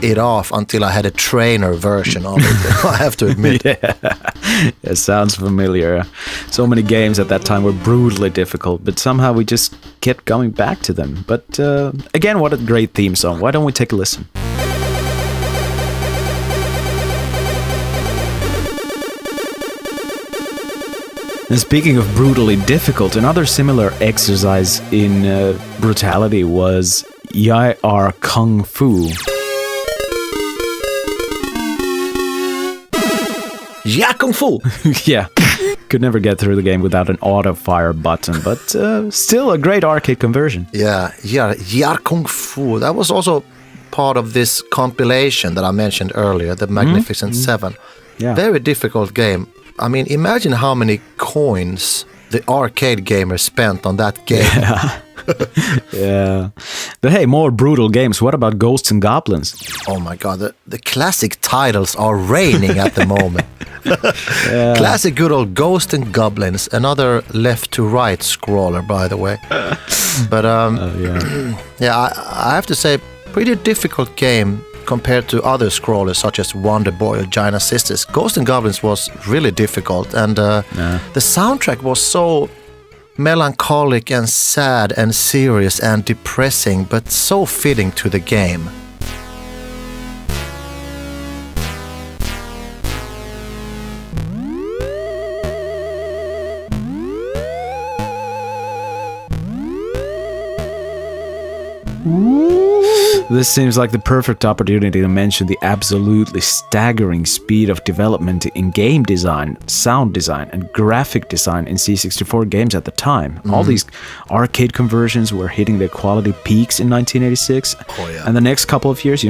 it off until I had a trainer version of it. I have to admit. It sounds familiar. So many games at that time were brutally difficult, but somehow we just kept coming back to them. But again, what a great theme song. Why don't we take a listen? And speaking of brutally difficult, another similar exercise in brutality was Jari Kung Fu. Ja Kung Fu! Yeah, could never get through the game without an auto-fire button, but still a great arcade conversion. Yeah, Jari Kung Fu. That was also part of this compilation that I mentioned earlier, the Magnificent Seven. Yeah. Very difficult game. I mean, imagine how many coins the arcade gamers spent on that game. Yeah. But hey, more brutal games. What about Ghosts and Goblins? Oh my god, the classic titles are reigning at the moment. Classic good old Ghosts and Goblins, another left to right scroller, by the way. But I have to say, pretty difficult game compared to other scrollers such as Wonder Boy or Giant Sisters. Ghosts and Goblins was really difficult, and the soundtrack was so melancholic and sad and serious and depressing, but so fitting to the game. This seems like the perfect opportunity to mention the absolutely staggering speed of development in game design, sound design, and graphic design in C64 games at the time. All these arcade conversions were hitting their quality peaks in 1986 and the next couple of years,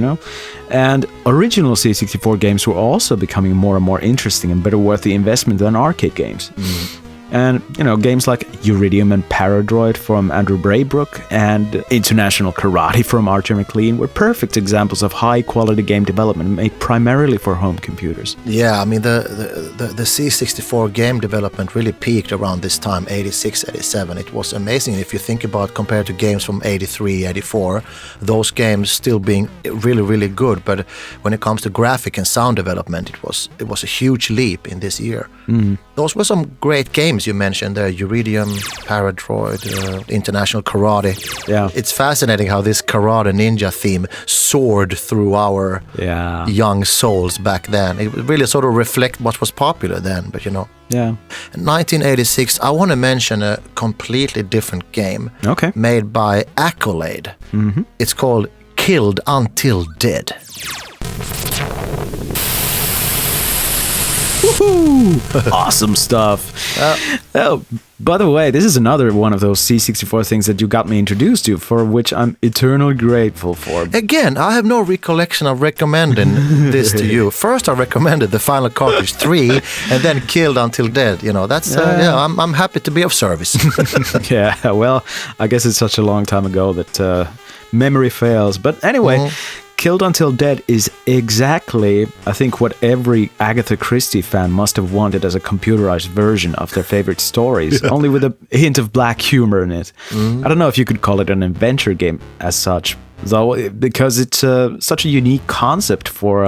And original C64 games were also becoming more and more interesting and better worth the investment than arcade games. And, games like Uridium and Paradroid from Andrew Braybrook and International Karate from Archer McLean were perfect examples of high-quality game development made primarily for home computers. Yeah, I mean, the C64 game development really peaked around this time, 86, 87. It was amazing if you think about compared to games from 83, 84, those games still being really, really good. But when it comes to graphic and sound development, it was a huge leap in this year. Those were some great games you mentioned there, Uridium, Paradroid, International Karate. Yeah. It's fascinating how this Karate Ninja theme soared through our young souls back then. It really sort of reflect what was popular then, but Yeah. In 1986, I want to mention a completely different game made by Accolade. It's called Killed Until Dead. Woohoo! Awesome stuff. By the way, this is another one of those C64 things that you got me introduced to, for which I'm eternally grateful for. Again, I have no recollection of recommending this to you. First, I recommended the Final Cartridge 3, and then Killed Until Dead. That's I'm happy to be of service. Yeah, well, I guess it's such a long time ago that memory fails. But anyway. Killed Until Dead is exactly, I think, what every Agatha Christie fan must have wanted as a computerized version of their favorite stories, only with a hint of black humor in it. I don't know if you could call it an adventure game as such, though, because it's such a unique concept for,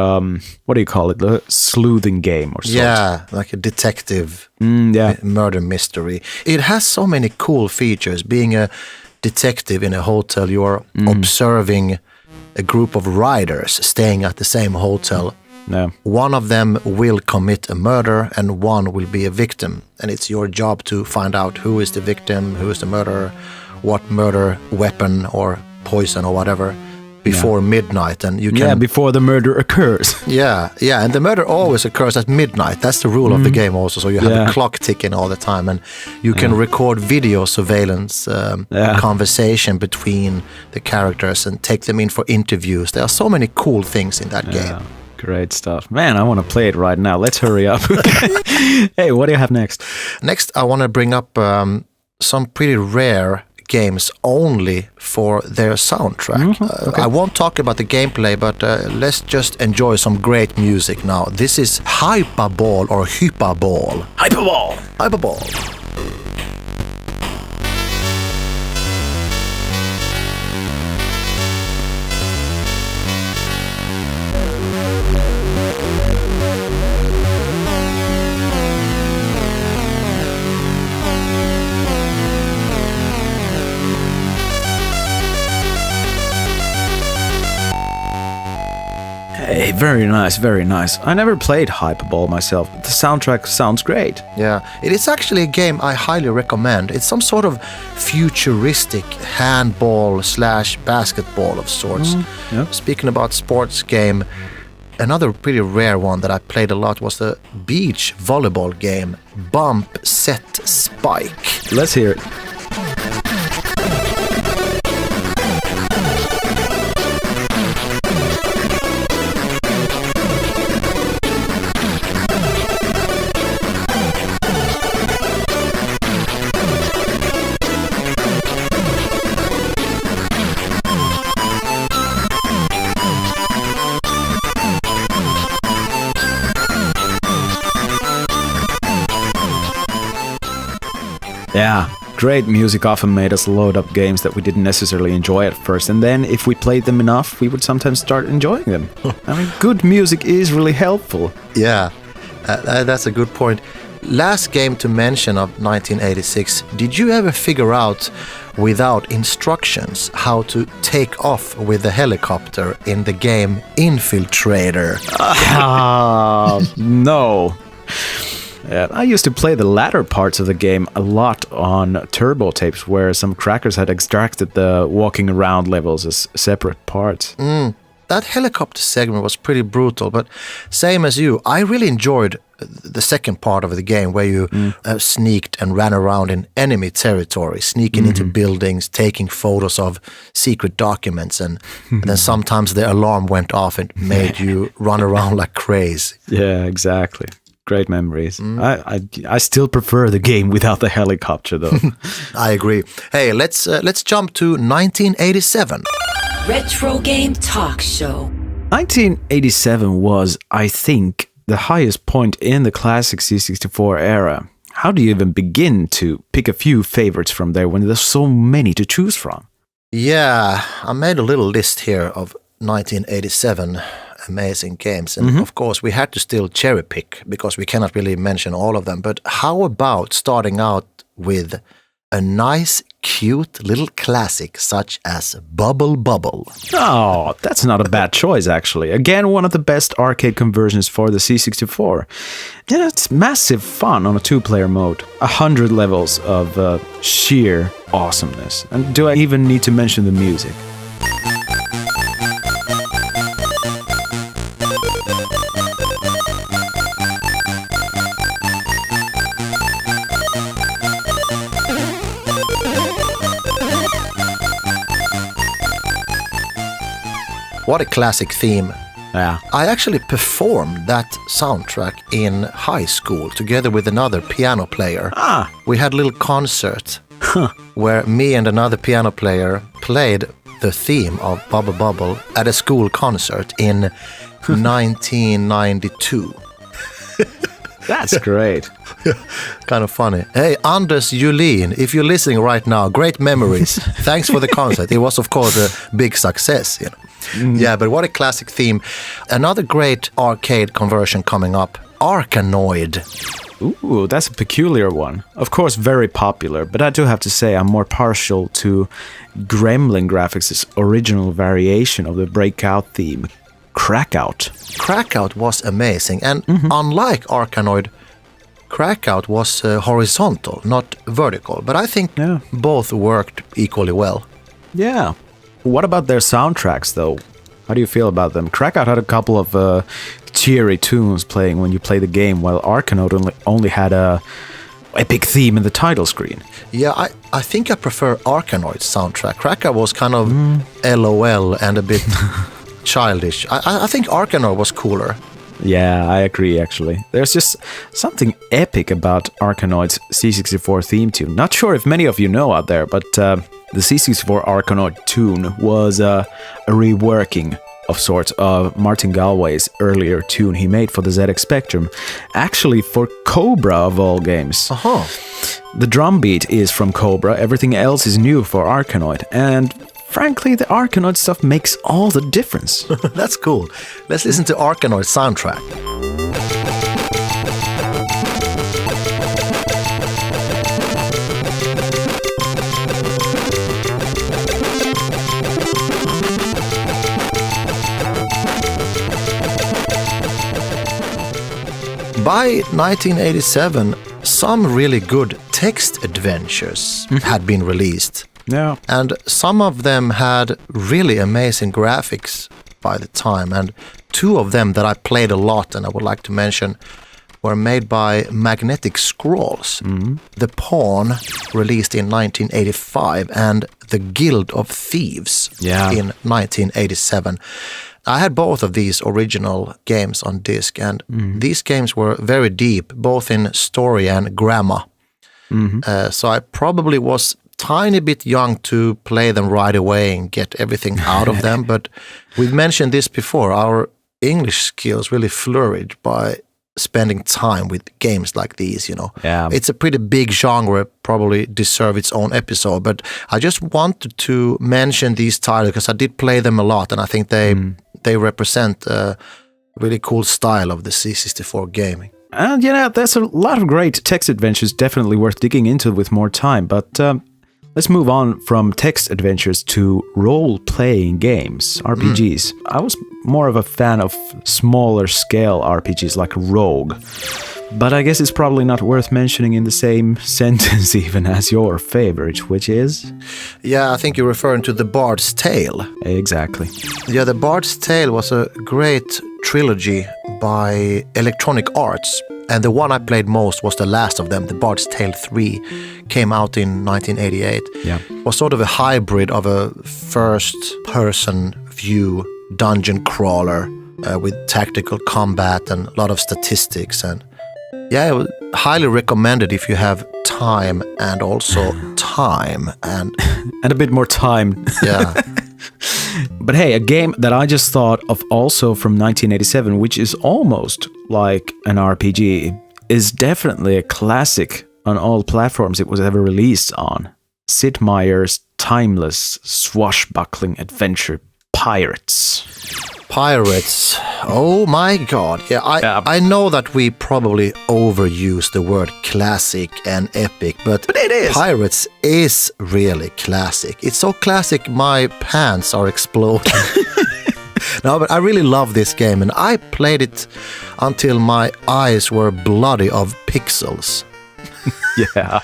what do you call it, a sleuthing game or something. Yeah, like a detective murder mystery. It has so many cool features. Being a detective in a hotel, you are observing a group of riders staying at the same hotel. Yeah. One of them will commit a murder and one will be a victim. And it's your job to find out who is the victim, who is the murderer, what murder weapon or poison or whatever before midnight. And you can... before the murder occurs. Yeah. And the murder always occurs at midnight. That's the rule of the game also. So you have a clock ticking all the time. And you can record video surveillance conversation between the characters and take them in for interviews. There are so many cool things in that game. Great stuff. Man, I want to play it right now. Let's hurry up. Hey, what do you have next? Next, I want to bring up some pretty rare games only for their soundtrack. Okay. I won't talk about the gameplay, but let's just enjoy some great music now. This is Hyperball or Hyperball. Hyperball! Hyperball. Hey, very nice, very nice. I never played Hyperball myself, but the soundtrack sounds great. Yeah, it is actually a game I highly recommend. It's some sort of futuristic handball / basketball of sorts. Yep. Speaking about sports game, another pretty rare one that I played a lot was the beach volleyball game, Bump Set Spike. Let's hear it. Yeah, great music often made us load up games that we didn't necessarily enjoy at first, and then if we played them enough, we would sometimes start enjoying them. I mean, good music is really helpful. Yeah, that's a good point. Last game to mention of 1986, did you ever figure out without instructions how to take off with the helicopter in the game Infiltrator? No. I used to play the latter parts of the game a lot on turbo tapes where some crackers had extracted the walking around levels as separate parts. That helicopter segment was pretty brutal, but same as you, I really enjoyed the second part of the game where you sneaked and ran around in enemy territory, sneaking into buildings, taking photos of secret documents, and then sometimes the alarm went off and made you run around like crazy. Yeah, exactly. Great memories. I still prefer the game without the helicopter, though. I agree. Hey, let's jump to 1987. Retrogame Talkshow. 1987 was, I think, the highest point in the classic C64 era. How do you even begin to pick a few favorites from there when there's so many to choose from? Yeah, I made a little list here of 1987 amazing games. And of course, we had to still cherry pick because we cannot really mention all of them. But how about starting out with a nice, cute little classic such as Bobble? Oh, that's not a bad choice, actually. Again, one of the best arcade conversions for the C64. Yeah, it's massive fun on a two-player mode. 100 levels of sheer awesomeness. And do I even need to mention the music? What a classic theme. Yeah. I actually performed that soundtrack in high school together with another piano player. We had a little concert where me and another piano player played the theme of Bobble at a school concert in 1992. That's great. Kind of funny. Hey, Anders Julin, if you're listening right now, great memories. Thanks for the concert. It was, of course, a big success, you know. Yeah, but what a classic theme. Another great arcade conversion coming up, Arkanoid. Ooh, that's a peculiar one. Of course, very popular, but I do have to say I'm more partial to Gremlin Graphics' original variation of the breakout theme, Crackout. Crackout was amazing, and unlike Arkanoid, Crackout was horizontal, not vertical, but I think both worked equally well. Yeah. What about their soundtracks, though? How do you feel about them? Crackout had a couple of cheery tunes playing when you play the game, while Arkanoid only had a epic theme in the title screen. Yeah, I think I prefer Arkanoid's soundtrack. Crackout was kind of LOL and a bit childish. I think Arkanoid was cooler. Yeah, I agree, actually. There's just something epic about Arkanoid's C64 theme tune. Not sure if many of you know out there, but the C64 Arkanoid tune was a reworking of sorts of Martin Galway's earlier tune he made for the ZX Spectrum, actually for Cobra of all games. Uh-huh. The drum beat is from Cobra, everything else is new for Arkanoid, and frankly, the Arkanoid stuff makes all the difference. That's cool. Let's listen to Arkanoid's soundtrack. By 1987, some really good text adventures had been released. Yeah. And some of them had really amazing graphics by the time. And two of them that I played a lot and I would like to mention were made by Magnetic Scrolls. The Pawn, released in 1985, and The Guild of Thieves in 1987. I had both of these original games on disc, and these games were very deep, both in story and grammar. So I probably was tiny bit young to play them right away and get everything out of them, but we've mentioned this before. Our English skills really flourished by spending time with games like these, you know. Yeah. It's a pretty big genre, probably deserve its own episode, but I just wanted to mention these titles because I did play them a lot, and I think they represent a really cool style of the C64 gaming. And there's a lot of great text adventures definitely worth digging into with more time, but let's move on from text adventures to role-playing games, RPGs. I was more of a fan of smaller scale RPGs like Rogue, but I guess it's probably not worth mentioning in the same sentence even as your favorite, which is? Yeah, I think you're referring to the Bards Tale. Exactly. Yeah, the Bards Tale was a great trilogy by Electronic Arts. And the one I played most was the last of them, the Bards Tale 3, came out in 1988. Yeah. It was sort of a hybrid of a first-person view dungeon crawler with tactical combat and a lot of statistics. And yeah, it was highly recommended if you have time and also time and a bit more time. Yeah. But hey, a game that I just thought of also from 1987, which is almost like an RPG, is definitely a classic on all platforms it was ever released on. Sid Meier's timeless, swashbuckling adventure, Pirates. Pirates. Oh my god. Yeah, I know that we probably overuse the word classic and epic, but it is. Pirates is really classic. It's so classic my pants are exploding. No, but I really love this game, and I played it until my eyes were bloody of pixels. Yeah.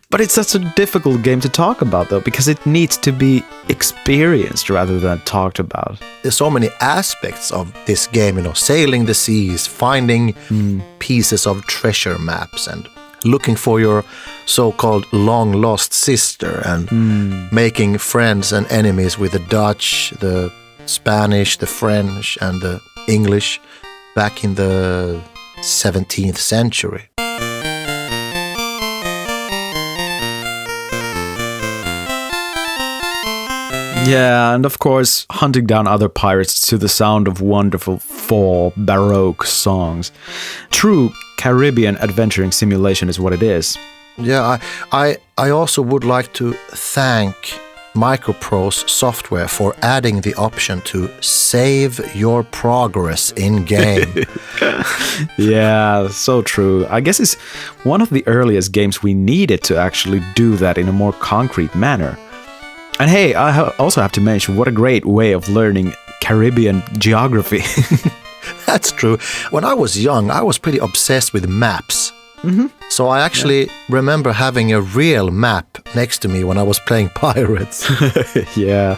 But it's such a difficult game to talk about, though, because it needs to be experienced rather than talked about. There's so many aspects of this game, you know, sailing the seas, finding pieces of treasure maps, and looking for your so-called long-lost sister, and making friends and enemies with the Dutch, the Spanish, the French, and the English back in the 17th century. Yeah, and of course, hunting down other pirates to the sound of wonderful fall Baroque songs. True Caribbean adventuring simulation is what it is. Yeah, I also would like to thank Microprose Software for adding the option to save your progress in game. Yeah, so true. I guess it's one of the earliest games we needed to actually do that in a more concrete manner. And hey, I also have to mention what a great way of learning Caribbean geography. That's true. When I was young, I was pretty obsessed with maps. So I actually remember having a real map next to me when I was playing Pirates. Yeah,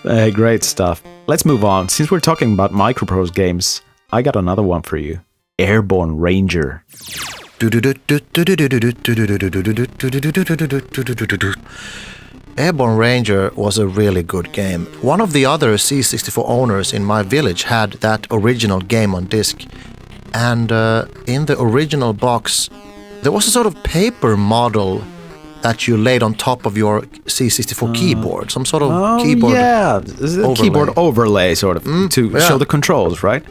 great stuff. Let's move on. Since we're talking about Microprose games, I got another one for you. Airborne Ranger. Airborne Ranger was a really good game. One of the other C64 owners in my village had that original game on disc. And in the original box, there was a sort of paper model that you laid on top of your C64 keyboard. Some sort of keyboard overlay. Keyboard overlay, sort of, to show the controls, right?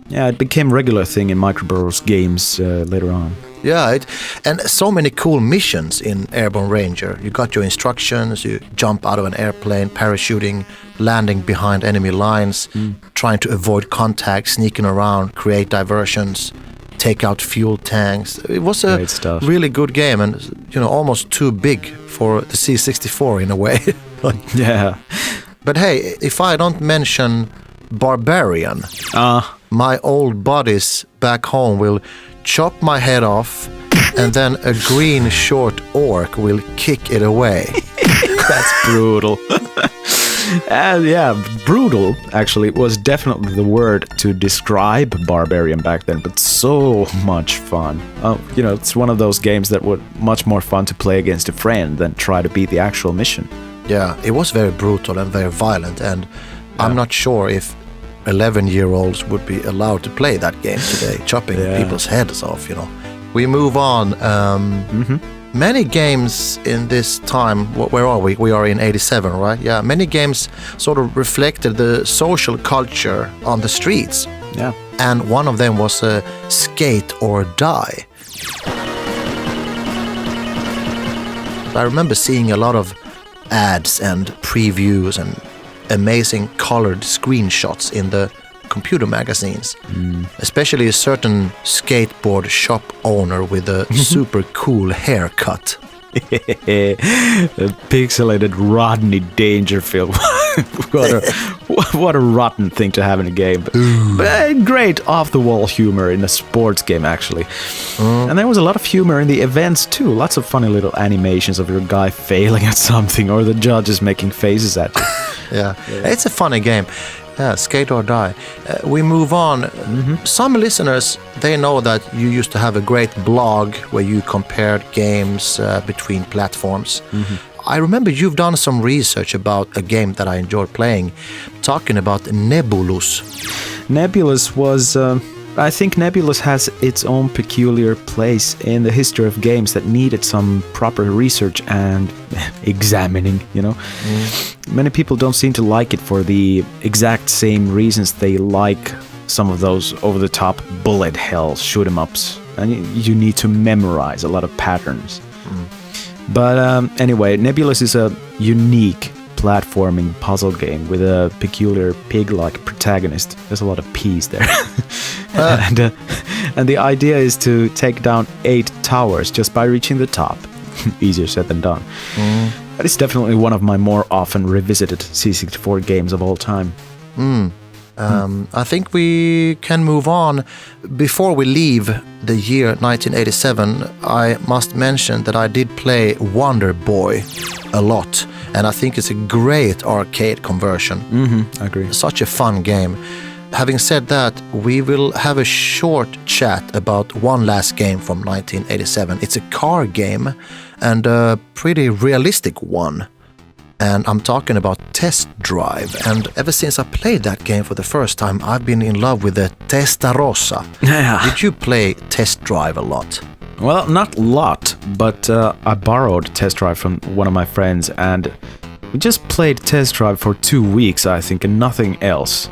Yeah, it became a regular thing in Microprose games later on. Yeah, and so many cool missions in Airborne Ranger. You got your instructions, you jump out of an airplane, parachuting, landing behind enemy lines, trying to avoid contact, sneaking around, create diversions, take out fuel tanks. It was a really good game and, almost too big for the C64 in a way. Yeah. But hey, if I don't mention Barbarian, my old buddies back home will chop my head off, and then a green short orc will kick it away. That's brutal. And yeah, brutal actually was definitely the word to describe Barbarian back then, but so much fun. It's one of those games that were much more fun to play against a friend than try to beat the actual mission. Yeah, it was very brutal and very violent, and I'm not sure if 11-year-olds would be allowed to play that game today, chopping people's heads off, We move on. Many games in this time, where are we? We are in 87, right? Yeah, many games sort of reflected the social culture on the streets. Yeah. And one of them was Skate or Die. I remember seeing a lot of ads and previews and amazing colored screenshots in the computer magazines, especially a certain skateboard shop owner with a super cool haircut. A pixelated Rodney Dangerfield. What a rotten thing to have in a game. But great off-the-wall humor in a sports game, actually. And there was a lot of humor in the events, too. Lots of funny little animations of your guy failing at something or the judges making faces at you. Yeah, it's a funny game. Yeah, Skate or Die. We move on. Some listeners, they know that you used to have a great blog where you compared games between platforms. I remember you've done some research about a game that I enjoyed playing, talking about Nebulous. Nebulous was... I think Nebulous has its own peculiar place in the history of games that needed some proper research and examining, Many people don't seem to like it for the exact same reasons they like some of those over-the-top bullet hell shoot-em-ups. And you need to memorize a lot of patterns. But anyway, Nebulous is a unique platforming puzzle game with a peculiar pig-like protagonist. There's a lot of P's there. And the idea is to take down 8 towers just by reaching the top. Easier said than done. But it's definitely one of my more often revisited C64 games of all time. I think we can move on. Before we leave the year 1987, I must mention that I did play Wonder Boy a lot, and I think it's a great arcade conversion. I agree. Such a fun game. Having said that, we will have a short chat about one last game from 1987. It's a car game, and a pretty realistic one. And I'm talking about Test Drive. And ever since I played that game for the first time, I've been in love with the Testarossa. Yeah. Did you play Test Drive a lot? Well, not a lot, but I borrowed Test Drive from one of my friends, and we just played Test Drive for 2 weeks, I think, and nothing else.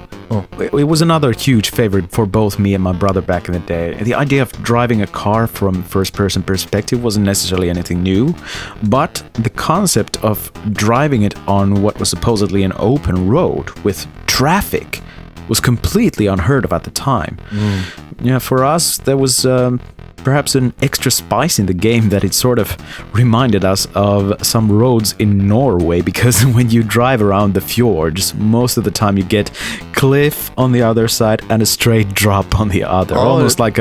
It was another huge favorite for both me and my brother back in the day. The idea of driving a car from first-person perspective wasn't necessarily anything new, but the concept of driving it on what was supposedly an open road with traffic was completely unheard of at the time. Yeah, for us, there was perhaps an extra spice in the game that it sort of reminded us of some roads in Norway, because when you drive around the fjords, most of the time you get cliff on the other side and a straight drop on the other. Almost like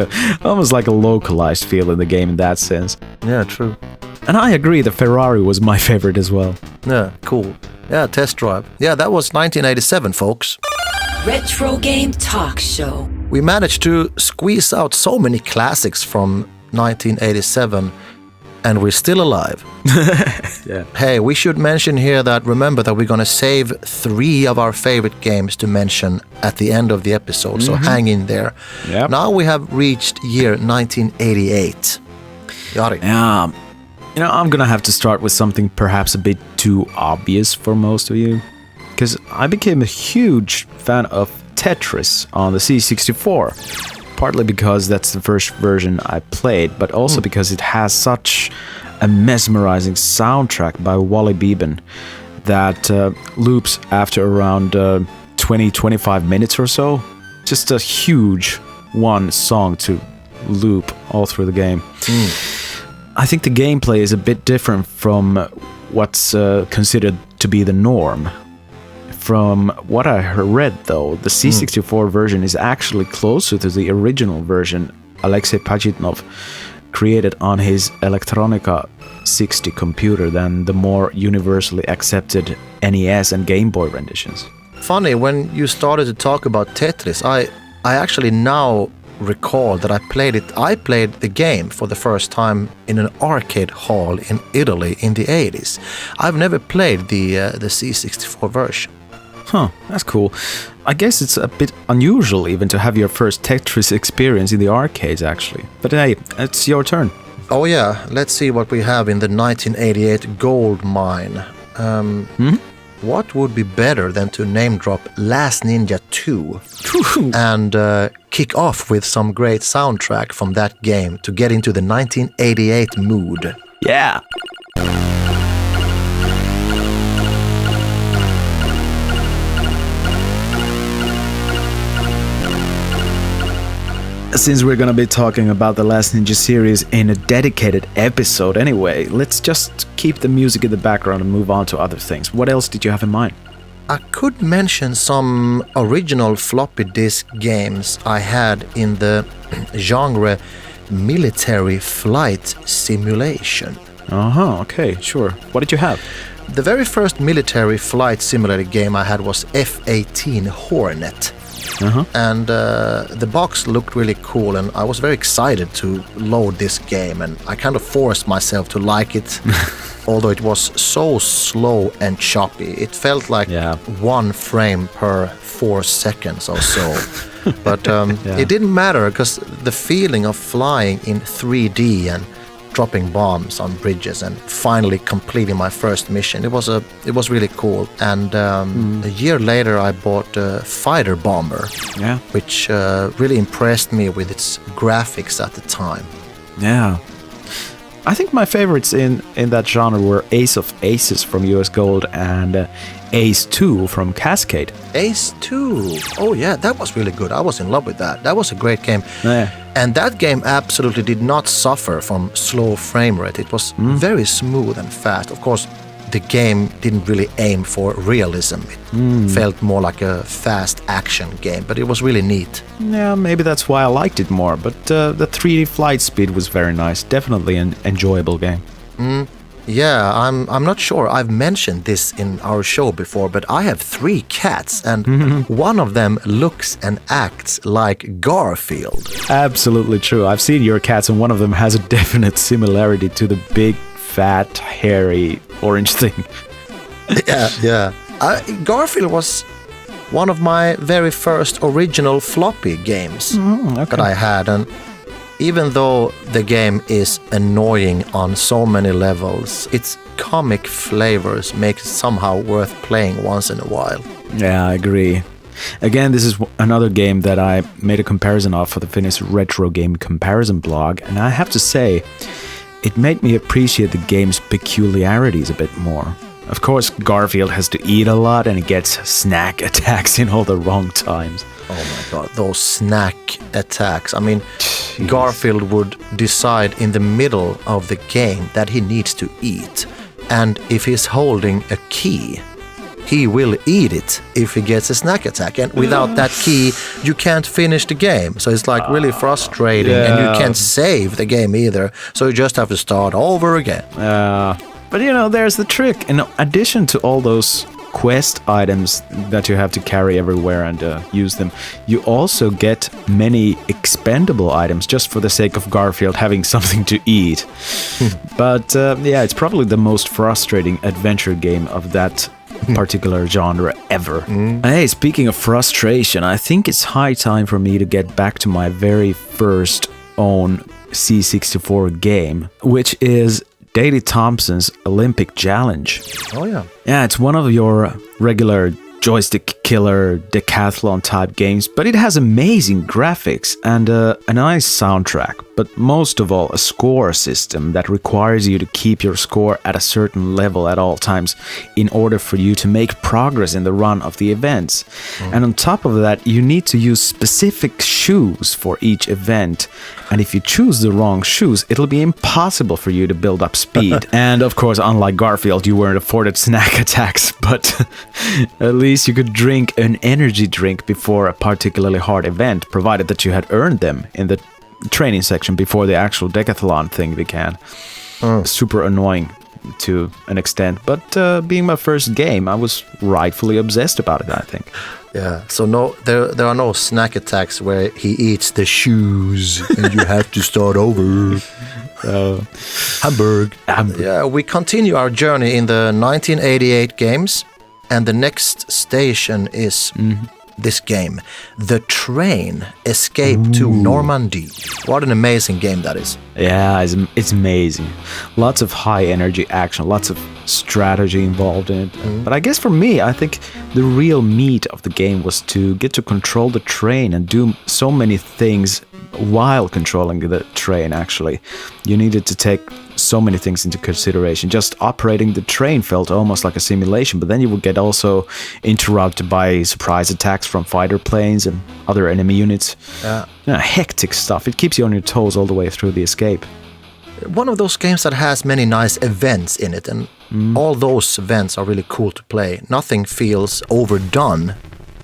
a localized feel in the game in that sense. Yeah, true. And I agree, the Ferrari was my favorite as well. Yeah, cool. Yeah, Test Drive. Yeah, that was 1987, folks. Retrogame Talkshow. We managed to squeeze out so many classics from 1987. and we're still alive. Yeah. Hey, we should mention here that remember that we're going to save 3 of our favorite games to mention at the end of the episode, so hang in there. Yep. Now we have reached year 1988. Jari. Yeah. You know, I'm gonna have to start with something perhaps a bit too obvious for most of you. Because I became a huge fan of Tetris on the C64. Partly because that's the first version I played, but also because it has such a mesmerizing soundtrack by Wally Beeben that loops after around 20-25 minutes or so. Just a huge one song to loop all through the game. I think the gameplay is a bit different from what's considered to be the norm. From what I read, though, the C64 version is actually closer to the original version Alexei Pajitnov created on his Electronica 60 computer than the more universally accepted NES and Game Boy renditions. Funny, when you started to talk about Tetris, I actually now recall that I played the game for the first time in an arcade hall in Italy in the 80s. I've never played the C64 version. Huh, that's cool. I guess it's a bit unusual even to have your first Tetris experience in the arcades, actually. But hey, it's your turn. Oh yeah, let's see what we have in the 1988 gold mine. What would be better than to name drop Last Ninja 2 and kick off with some great soundtrack from that game to get into the 1988 mood? Yeah! Since we're gonna be talking about the Last Ninja series in a dedicated episode anyway, let's just keep the music in the background and move on to other things. What else did you have in mind? I could mention some original floppy disk games I had in the genre military flight simulation. Okay, sure. What did you have? The very first military flight simulator game I had was F-18 Hornet. And the box looked really cool, and I was very excited to load this game, and I kind of forced myself to like it, although it was so slow and choppy. It felt like 1 frame per 4 seconds or so. But it didn't matter, because the feeling of flying in 3D and dropping bombs on bridges and finally completing my first mission, it was really cool. And a year later I bought a Fighter Bomber, which really impressed me with its graphics at the time. Yeah. I think my favorites in that genre were Ace of Aces from US Gold and Ace 2 from Cascade. Ace 2. Oh yeah, that was really good. I was in love with that. That was a great game. Yeah. And that game absolutely did not suffer from slow frame rate. It was very smooth and fast. Of course, the game didn't really aim for realism. It felt more like a fast action game, but it was really neat. Yeah, maybe that's why I liked it more, but the 3D flight speed was very nice. Definitely an enjoyable game. Yeah, I'm not sure I've mentioned this in our show before, but I have 3 cats, and one of them looks and acts like Garfield. Absolutely true. I've seen your cats, and one of them has a definite similarity to the big, fat, hairy, orange thing. Yeah. Garfield was one of my very first original floppy games that I had, and even though the game is annoying on so many levels, its comic flavors make it somehow worth playing once in a while. Yeah, I agree. Again, this is another game that I made a comparison of for the Finnish Retro Game Comparison blog, and I have to say, it made me appreciate the game's peculiarities a bit more. Of course, Garfield has to eat a lot and he gets snack attacks in all the wrong times. Oh my god, those snack attacks. I mean, Garfield would decide in the middle of the game that he needs to eat. And if he's holding a key, he will eat it if he gets a snack attack. And without that key, you can't finish the game. So it's like really frustrating, and you can't save the game either. So you just have to start over again. But you know, there's the trick. In addition to all those quest items that you have to carry everywhere and use them. You also get many expendable items just for the sake of Garfield having something to eat. But yeah, it's probably the most frustrating adventure game of that particular genre ever. Hey, speaking of frustration, I think it's high time for me to get back to my very first own C64 game, which is Daley Thompson's Olympic Challenge. Oh yeah. Yeah, it's one of your regular joystick killer decathlon type games, but it has amazing graphics and a nice soundtrack, but most of all a score system that requires you to keep your score at a certain level at all times in order for you to make progress in the run of the events. And on top of that, you need to use specific shoes for each event, and if you choose the wrong shoes, it'll be impossible for you to build up speed. And of course, unlike Garfield, you weren't afforded snack attacks, but at least you could drink an energy drink before a particularly hard event, provided that you had earned them in the training section before the actual decathlon thing began. Super annoying to an extent, but being my first game, I was rightfully obsessed about it, I think. Yeah, so no, there are no snack attacks where he eats the shoes and you have to start over. Hamburg. Yeah, we continue our journey in the 1988 games, and the next station is this game, The Train Escape to Normandy. What an amazing game that is. Yeah, it's amazing. Lots of high energy action, lots of strategy involved in it. But I guess for me, I think the real meat of the game was to get to control the train and do so many things while controlling the train, actually. You needed to take so many things into consideration. Just operating the train felt almost like a simulation, but then you would get also interrupted by surprise attacks from fighter planes and other enemy units. Hectic stuff. It keeps you on your toes all the way through the escape. One of those games that has many nice events in it, and all those events are really cool to play. Nothing feels overdone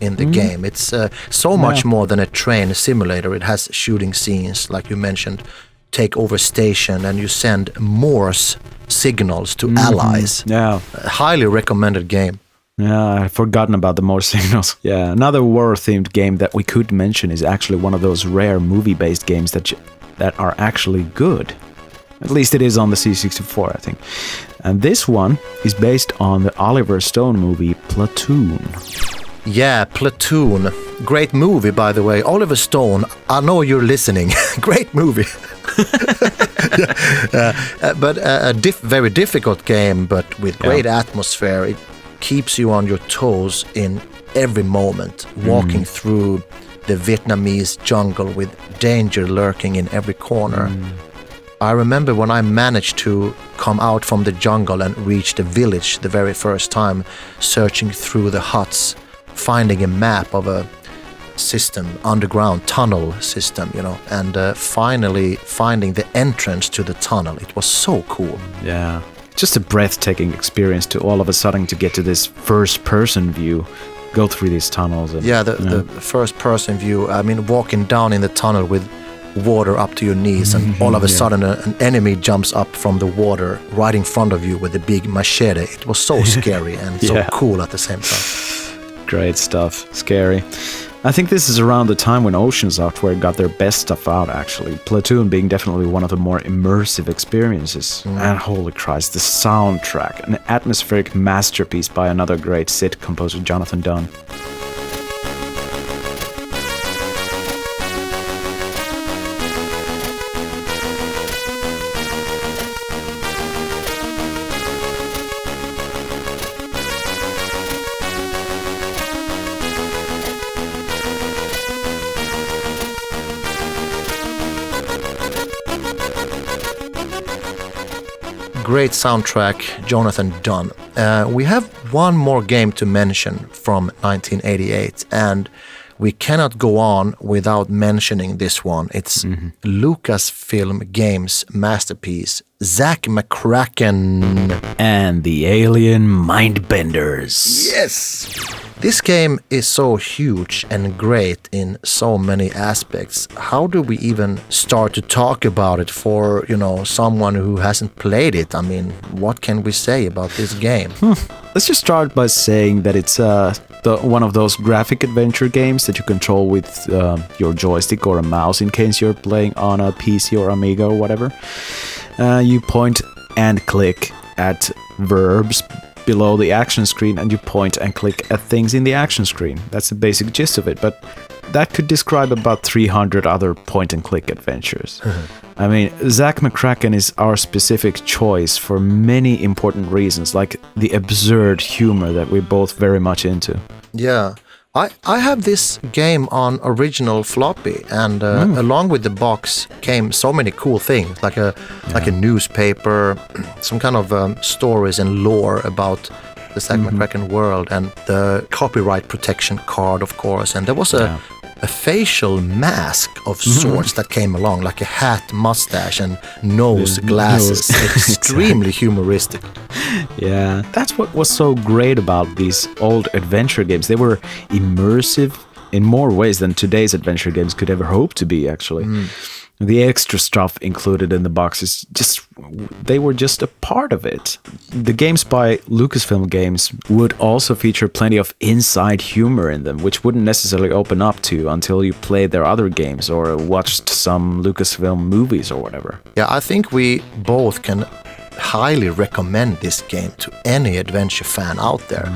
in the game. It's so much more than a train simulator. It has shooting scenes, like you mentioned, take over station, and you send Morse signals to allies. Yeah. A highly recommended game. Yeah, I've forgotten about the Morse signals. Yeah, another war-themed game that we could mention is actually one of those rare movie-based games that are actually good. At least it is on the C64, I think. And this one is based on the Oliver Stone movie Platoon. Yeah, Platoon. Great movie, by the way. Oliver Stone, I know you're listening. Great movie. But a very difficult game, but with great atmosphere. It keeps you on your toes in every moment, walking through the Vietnamese jungle with danger lurking in every corner. I remember when I managed to come out from the jungle and reach the village the very first time, searching through the huts, finding a map of a system, underground tunnel system, and finally finding the entrance to the tunnel. It was so cool. Yeah. Just a breathtaking experience to all of a sudden to get to this first-person view, go through these tunnels. And, the first-person view, I mean, walking down in the tunnel with water up to your knees, and all of a sudden an enemy jumps up from the water right in front of you with a big machete. It was so scary and so cool at the same time. Great stuff. Scary. I think this is around the time when Ocean Software got their best stuff out, actually. Platoon being definitely one of the more immersive experiences. And holy Christ, the soundtrack. An atmospheric masterpiece by another great SID composer, Jonathan Dunn. Great soundtrack, Jonathan Dunn. We have one more game to mention from 1988, and we cannot go on without mentioning this one. It's Lucasfilm Games' masterpiece, Zack McCracken. And the Alien Mindbenders. Yes! This game is so huge and great in so many aspects. How do we even start to talk about it for, someone who hasn't played it? I mean, what can we say about this game? Let's just start by saying that it's one of those graphic adventure games that you control with your joystick or a mouse in case you're playing on a PC or Amiga or whatever. You point and click at verbs below the action screen, and you point and click at things in the action screen. That's the basic gist of it, but that could describe about 300 other point-and-click adventures. I mean, Zack McCracken is our specific choice for many important reasons, like the absurd humor that we're both very much into. Yeah. I have this game on original floppy, and along with the box came so many cool things, like a newspaper, some kind of stories and lore about the Zack McCracken world, and the copyright protection card, of course. And there was a facial mask of sorts that came along, like a hat, mustache, and nose glasses. Extremely humoristic. Yeah, that's what was so great about these old adventure games. They were immersive in more ways than today's adventure games could ever hope to be, actually. The extra stuff included in the box is they were just a part of it. The games by Lucasfilm Games would also feature plenty of inside humor in them, which wouldn't necessarily open up to until you played their other games or watched some Lucasfilm movies or whatever. Yeah, I think we both can highly recommend this game to any adventure fan out there.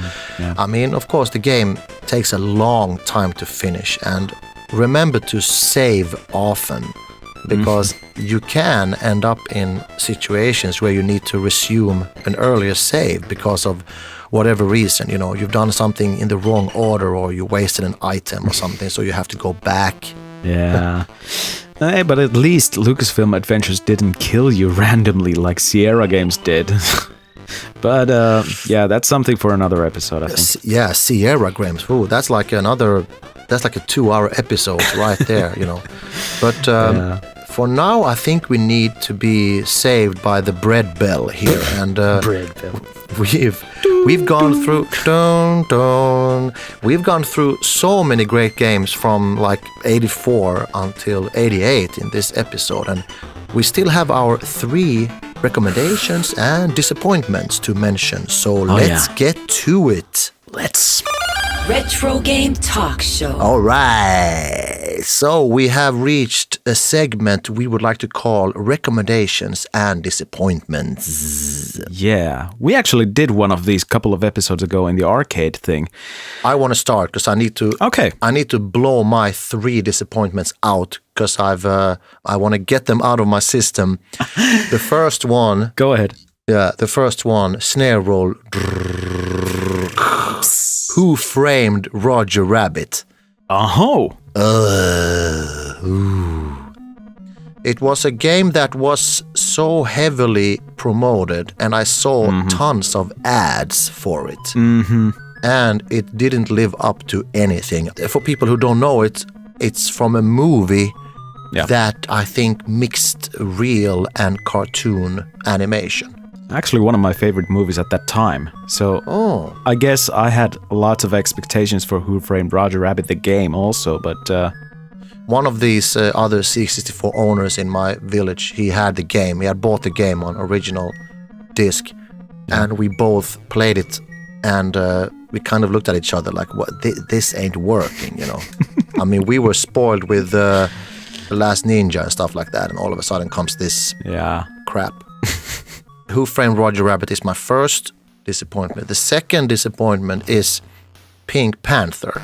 I mean, of course, the game takes a long time to finish, and remember to save often, because you can end up in situations where you need to resume an earlier save because of whatever reason. You've done something in the wrong order, or you wasted an item or something, so you have to go back. Yeah. Hey, but at least Lucasfilm Adventures didn't kill you randomly like Sierra Games did. But that's something for another episode, I think. Yeah, Sierra Games. Ooh, that's like a 2-hour episode right there, But for now, I think we need to be saved by the bread bell here, and Bread bell. We've gone through We've gone through so many great games from like 84 until 88 in this episode, and we still have our 3 recommendations and disappointments to mention. So let's get to it. Let's. Retrogame Talkshow. All right. So we have reached a segment we would like to call recommendations and disappointments. Yeah. We actually did one of these couple of episodes ago in the arcade thing. I want to start because I need to. Okay. I need to blow my 3 disappointments out because I want to get them out of my system. The first one. Go ahead. Yeah, the first one, snare roll. Who Framed Roger Rabbit? Oh. It was a game that was so heavily promoted, and I saw tons of ads for it. And it didn't live up to anything. For people who don't know it, it's from a movie that I think mixed real and cartoon animation. Actually, one of my favorite movies at that time. So I guess I had lots of expectations for Who Framed Roger Rabbit, the game also, but... One of these other C64 owners in my village, he had the game. He had bought the game on original disc, and we both played it, and we kind of looked at each other like, "What? This ain't working," I mean, we were spoiled with The Last Ninja and stuff like that, and all of a sudden comes this crap. Who Framed Roger Rabbit is my first disappointment. The second disappointment is Pink Panther.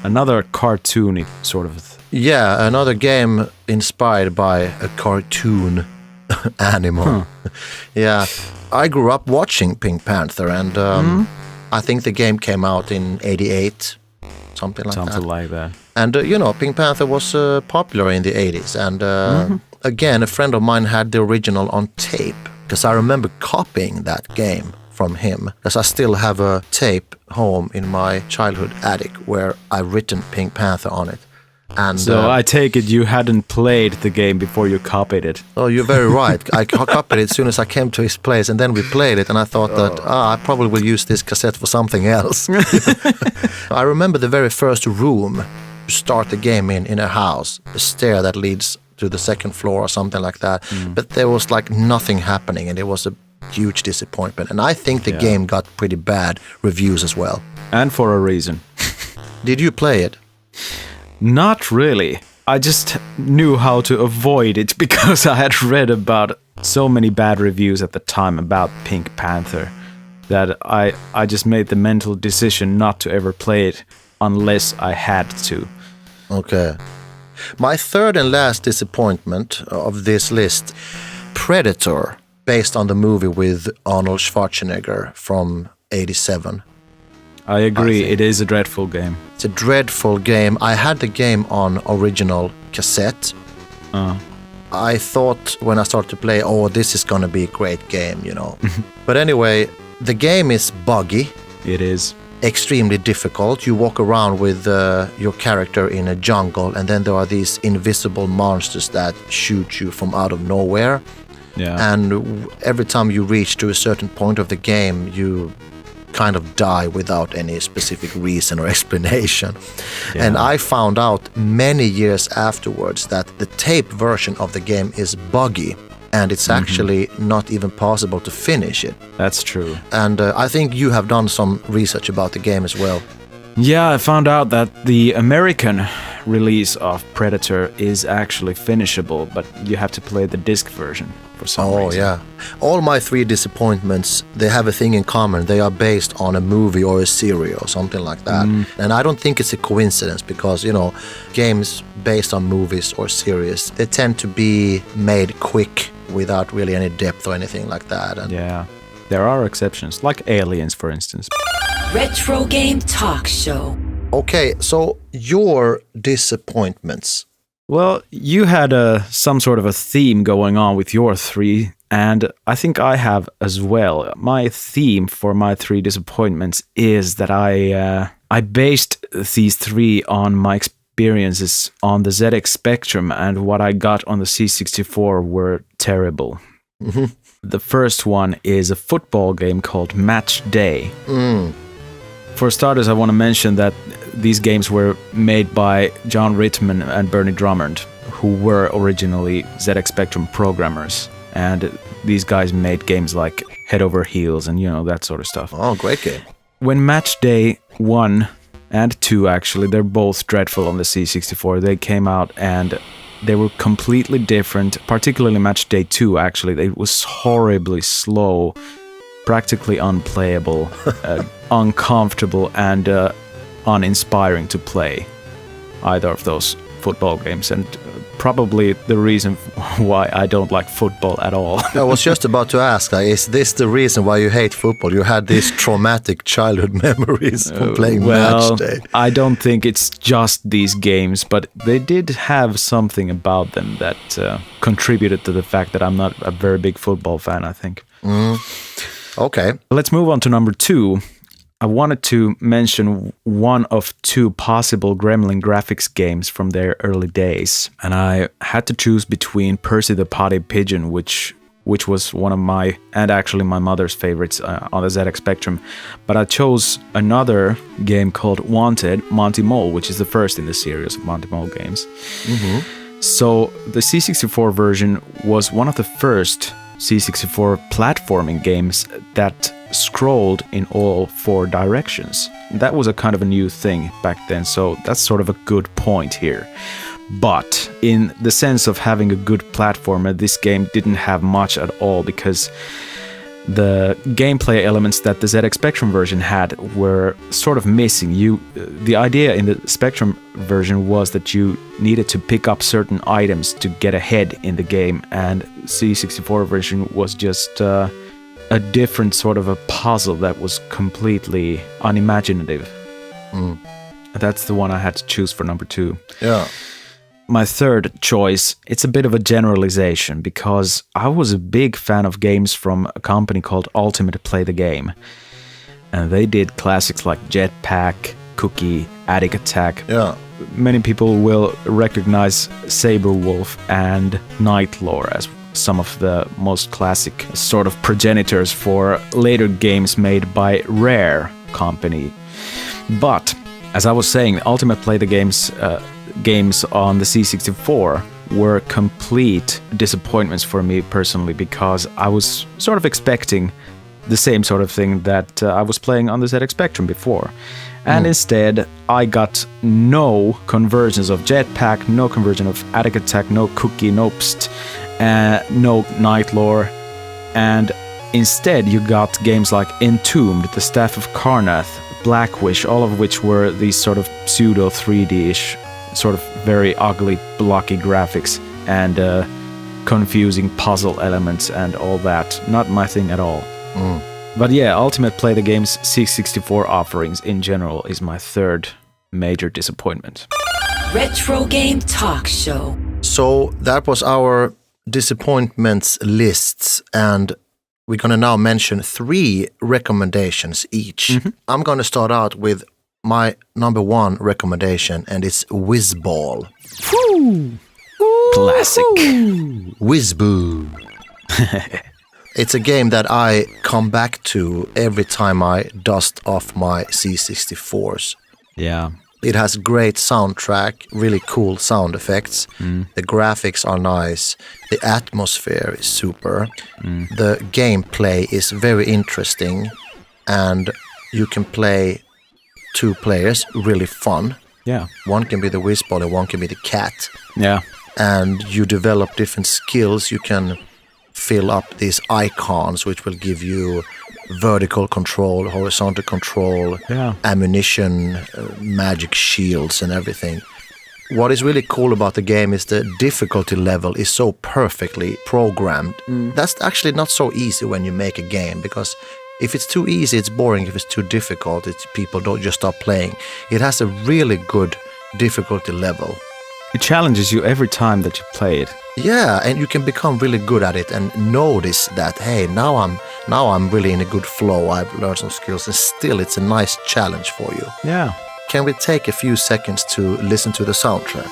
Another cartoony sort of... Yeah, another game inspired by a cartoon animal. Yeah, I grew up watching Pink Panther, and I think the game came out in 88, something like that. And, Pink Panther was popular in the 80s, and again, a friend of mine had the original on tape, because I remember copying that game from him, because I still have a tape home in my childhood attic where I've written Pink Panther on it. And So I take it you hadn't played the game before you copied it. oh, you're very right. I copied it as soon as I came to his place, and then we played it, and I thought that I probably will use this cassette for something else. I remember the very first room to start the game in a house, the stair that leads to the second floor or something like that. But there was like nothing happening, and it was a huge disappointment. And I think the game got pretty bad reviews as well. And for a reason. Did you play it? Not really. I just knew how to avoid it because I had read about so many bad reviews at the time about Pink Panther that I just made the mental decision not to ever play it unless I had to. Okay. My third and last disappointment of this list, Predator, based on the movie with Arnold Schwarzenegger from '87. I agree, it is a dreadful game. It's a dreadful game. I had the game on original cassette. I thought when I started to play, oh, this is going to be a great game, you know. But anyway, the game is buggy. It is. Extremely difficult. You walk around with your character in a jungle, and then there are these invisible monsters that shoot you from out of nowhere. Yeah. And every time you reach to a certain point of the game, you kind of die without any specific reason or explanation. Yeah. And I found out many years afterwards that the tape version of the game is buggy, and it's actually not even possible to finish it. That's true. And I think you have done some research about the game as well. Yeah, I found out that the American release of Predator is actually finishable, but you have to play the disc version for some reason. Oh, yeah. All my three disappointments, they have a thing in common. They are based on a movie or a series or something like that. And I don't think it's a coincidence because, you know, games based on movies or series, they tend to be made quick without really any depth or anything like that. And Yeah, there are exceptions, like Aliens, for instance. Retrogame Talkshow. Okay, so your disappointments. Well, you had some sort of a theme going on with your three, and I think I have as well. My theme for my three disappointments is that I based these three on my experiences on the ZX Spectrum, and what I got on the C64 were terrible. The first one is a football game called Match Day. For starters, I want to mention that these games were made by John Rittman and Bernie Drummond, who were originally ZX Spectrum programmers. And these guys made games like Head Over Heels and, you know, that sort of stuff. Oh, great game. When Match Day 1 and 2, actually, they're both dreadful on the C64. They came out and they were completely different, particularly Match Day 2, actually. It was horribly slow, practically unplayable, uncomfortable, and uninspiring to play, either of those football games, and probably the reason why I don't like football at all. I was just about to ask, is this the reason why you hate football? You had these traumatic childhood memories from playing Match Day. I don't think it's just these games, but they did have something about them that contributed to the fact that I'm not a very big football fan, I think. Okay. Let's move on to number 2. I wanted to mention one of 2 possible Gremlin graphics games from their early days, and I had to choose between Percy the Potty Pigeon, which was one of my, and actually my mother's favorites on the ZX Spectrum, but I chose another game called Wanted Monty Mole, which is the first in the series of Monty Mole games. So the C64 version was one of the first C64 platforming games that scrolled in all 4 directions. That was a kind of a new thing back then, so that's sort of a good point here. But in the sense of having a good platformer, this game didn't have much at all because the gameplay elements that the ZX Spectrum version had were sort of missing. The idea in the Spectrum version was that you needed to pick up certain items to get ahead in the game, and C64 version was just a different sort of a puzzle that was completely unimaginative. That's the one I had to choose for number 2. Yeah. My third choice, it's a bit of a generalization because I was a big fan of games from a company called Ultimate Play the Game. And they did classics like Jetpack, Cookie, Attic Attack. Yeah. many people will recognize Saberwolf and Nightlore as some of the most classic sort of progenitors for later games made by Rare Company. But as I was saying, Ultimate Play the games on the C64 were complete disappointments for me personally, because I was sort of expecting the same sort of thing that I was playing on the ZX Spectrum before. And instead, I got no conversions of Jetpack, no conversion of Attic Attack, no Cookie, no Pst, no Nightlore. And instead, you got games like Entombed, The Staff of Karnath, Blackwish, all of which were these sort of pseudo 3D-ish, sort of very ugly, blocky graphics and confusing puzzle elements and all that. Not my thing at all. But yeah, Ultimate Play the Game's C64 offerings in general is my third major disappointment. Retrogame Talkshow. So that was our disappointments lists, and we're going to now mention 3 recommendations each. I'm going to start out with my number 1 recommendation, and it's Whizball. Classic. Whizboo. It's a game that I come back to every time I dust off my C64s. Yeah. It has great soundtrack, really cool sound effects. The graphics are nice. The atmosphere is super. The gameplay is very interesting. And you can play 2 players, really fun. Yeah. One can be the Whizball and one can be the cat. Yeah. And you develop different skills. You can fill up these icons, which will give you vertical control, horizontal control, ammunition, magic shields and everything. What is really cool about the game is the difficulty level is so perfectly programmed. That's actually not so easy when you make a game, because if it's too easy, it's boring. If it's too difficult, people don't just stop playing. It has a really good difficulty level. It challenges you every time that you play it. Yeah, and you can become really good at it and notice that, hey, now I'm really in a good flow. I've learned some skills, and still it's a nice challenge for you. Yeah. Can we take a few seconds to listen to the soundtrack?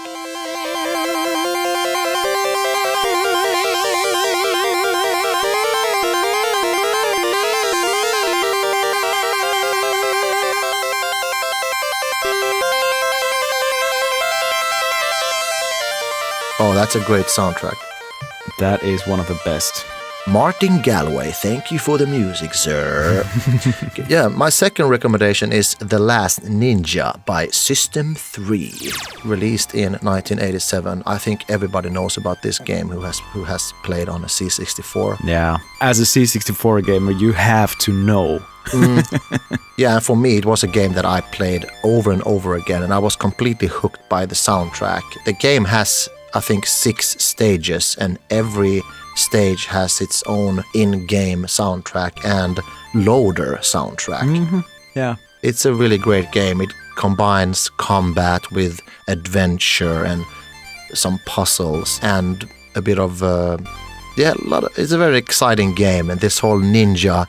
Oh, that's a great soundtrack. That is one of the best. Martin Galway, thank you for the music, sir. Yeah, my second recommendation is The Last Ninja by System 3, released in 1987. I think everybody knows about this game who has played on a C64. Yeah, as a C64 gamer, you have to know. Yeah, and for me, it was a game that I played over and over again, and I was completely hooked by the soundtrack. The game has, I think, 6 stages, and every stage has its own in-game soundtrack and loader soundtrack. Yeah. It's a really great game. It combines combat with adventure and some puzzles and a bit of it's a very exciting game, and this whole ninja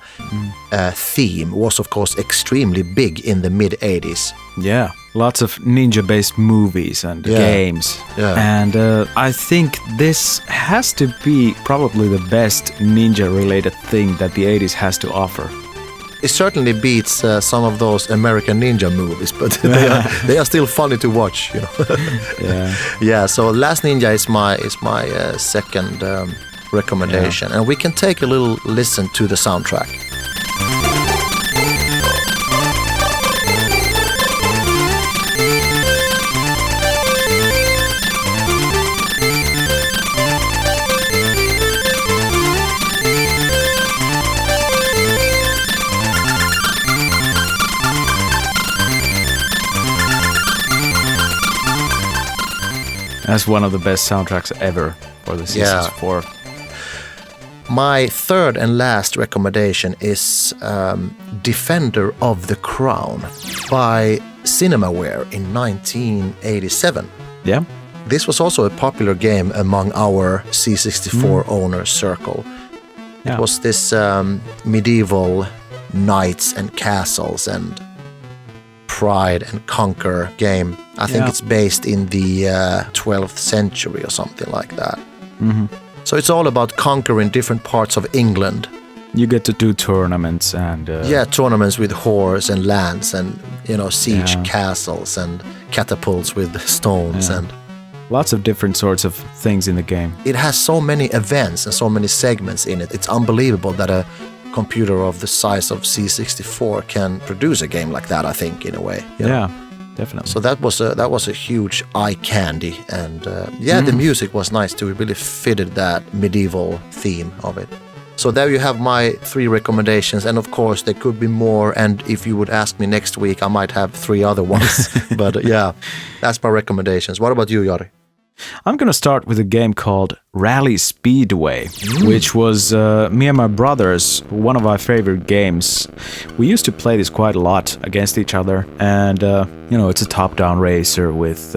theme was of course extremely big in the mid-80s. Yeah, lots of ninja-based movies and games. Yeah. And I think this has to be probably the best ninja-related thing that the 80s has to offer. It certainly beats some of those American Ninja movies, but they are still funny to watch, you know. Yeah. So Last Ninja is my second recommendation, and we can take a little listen to the soundtrack. That's one of the best soundtracks ever for the C64. My third and last recommendation is Defender of the Crown by Cinemaware in 1987. Yeah. This was also a popular game among our C64 owner circle. Yeah. It was this medieval knights and castles and Pride and Conquer game. I think it's based in the 12th century or something like that. Mm-hmm. So it's all about conquering different parts of England. You get to do tournaments and... tournaments with whores and lands and, siege castles and catapults with stones and... Lots of different sorts of things in the game. It has so many events and so many segments in it. It's unbelievable that a computer of the size of C64 can produce a game like that, I think, in a way. Yeah, definitely. So that was a huge eye candy. And the music was nice too. It really fitted that medieval theme of it. So there you have my 3 recommendations. And of course, there could be more. And if you would ask me next week, I might have 3 other ones. But yeah, that's my recommendations. What about you, Jari? I'm going to start with a game called Rally Speedway, which was me and my brothers, one of our favorite games. We used to play this quite a lot against each other. And, it's a top-down racer with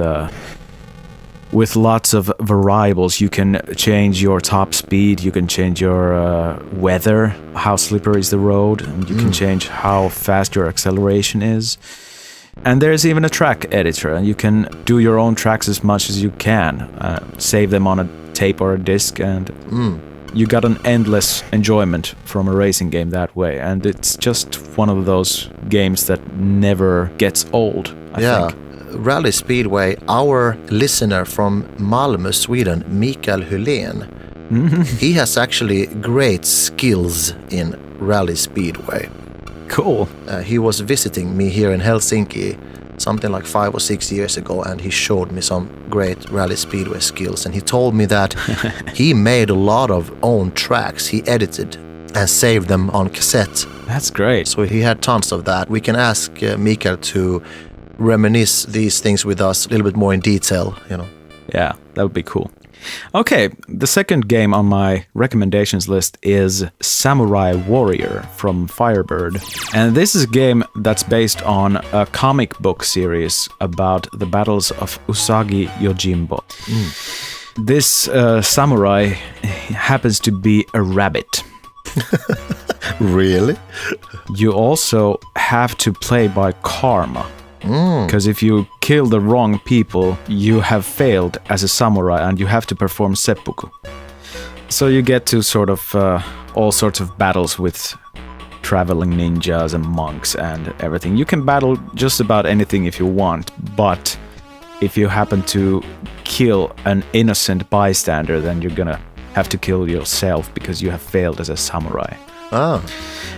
lots of variables. You can change your top speed, you can change your weather, how slippery is the road, and you can change how fast your acceleration is. And there's even a track editor, and you can do your own tracks as much as you can, save them on a tape or a disc, and you got an endless enjoyment from a racing game that way. And it's just one of those games that never gets old, I think. Rally Speedway, our listener from Malmö, Sweden, Mikael Hylén, he has actually great skills in Rally Speedway. Cool. He was visiting me here in Helsinki something like 5 or 6 years ago, and he showed me some great Rally Speedway skills. And he told me that he made a lot of own tracks. He edited and saved them on cassette. That's great. So he had tons of that. We can ask Mikael to reminisce these things with us a little bit more in detail, Yeah, that would be cool. Okay, the second game on my recommendations list is Samurai Warrior from Firebird. And this is a game that's based on a comic book series about the battles of Usagi Yojimbo. This samurai happens to be a rabbit. Really? You also have to play by karma. Because if you kill the wrong people, you have failed as a samurai and you have to perform seppuku. So you get to sort of all sorts of battles with traveling ninjas and monks and everything. You can battle just about anything if you want, but if you happen to kill an innocent bystander, then you're gonna have to kill yourself because you have failed as a samurai.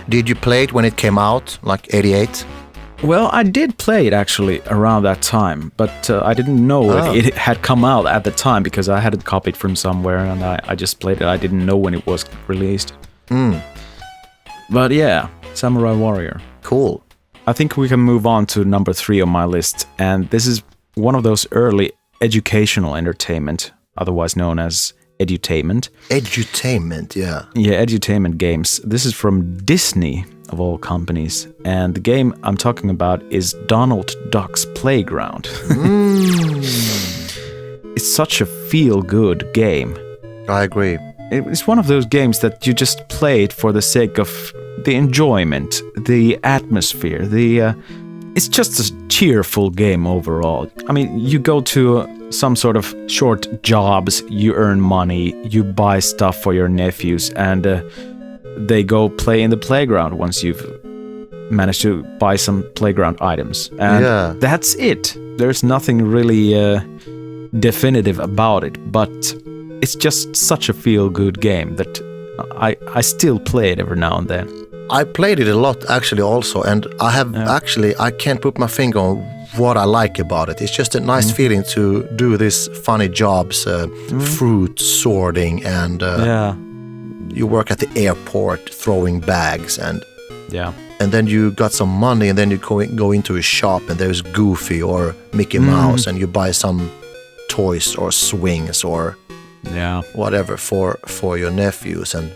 Did you play it when it came out, like 88? Well, I did play it actually around that time, but I didn't know it had come out at the time because I had it copied from somewhere and I just played it. I didn't know when it was released. But yeah, Samurai Warrior. Cool. I think we can move on to number 3 on my list, and this is one of those early educational entertainment, otherwise known as edutainment. Edutainment, yeah. Yeah, edutainment games. This is from Disney, of all companies, and the game I'm talking about is Donald Duck's Playground. It's such a feel-good game. I agree. It's one of those games that you just play it for the sake of the enjoyment, the atmosphere, it's just a cheerful game overall. I mean, you go to some sort of short jobs, you earn money, you buy stuff for your nephews, and they go play in the playground once you've managed to buy some playground items. And that's it. There's nothing really definitive about it, but it's just such a feel-good game that I still play it every now and then. I played it a lot actually also, and I have I can't put my finger on what I like about it. It's just a nice feeling to do these funny jobs, fruit sorting, and you work at the airport throwing bags, and then you got some money, and then you go into a shop, and there's Goofy or Mickey Mouse, and you buy some toys or swings or whatever for your nephews, and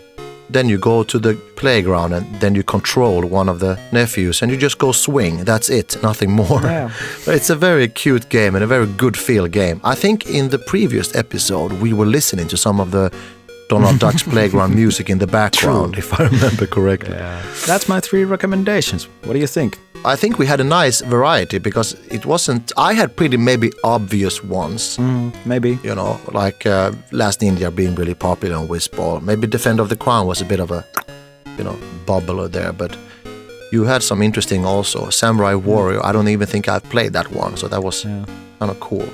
then you go to the playground and then you control one of the nephews and you just go swing. That's it, nothing more. Yeah. But it's a very cute game and a very good feel game. I think in the previous episode we were listening to some of the Donald Duck's Playground music in the background, if I remember correctly. Yeah. That's my 3 recommendations. What do you think? I think we had a nice variety because it wasn't. I had pretty maybe obvious ones. Maybe. You know, like Last Ninja being really popular on Whizball. Maybe Defender of the Crown was a bit of a, bubbler there. But you had some interesting also. Samurai Warrior. I don't even think I've played that one, so that was kind of cool.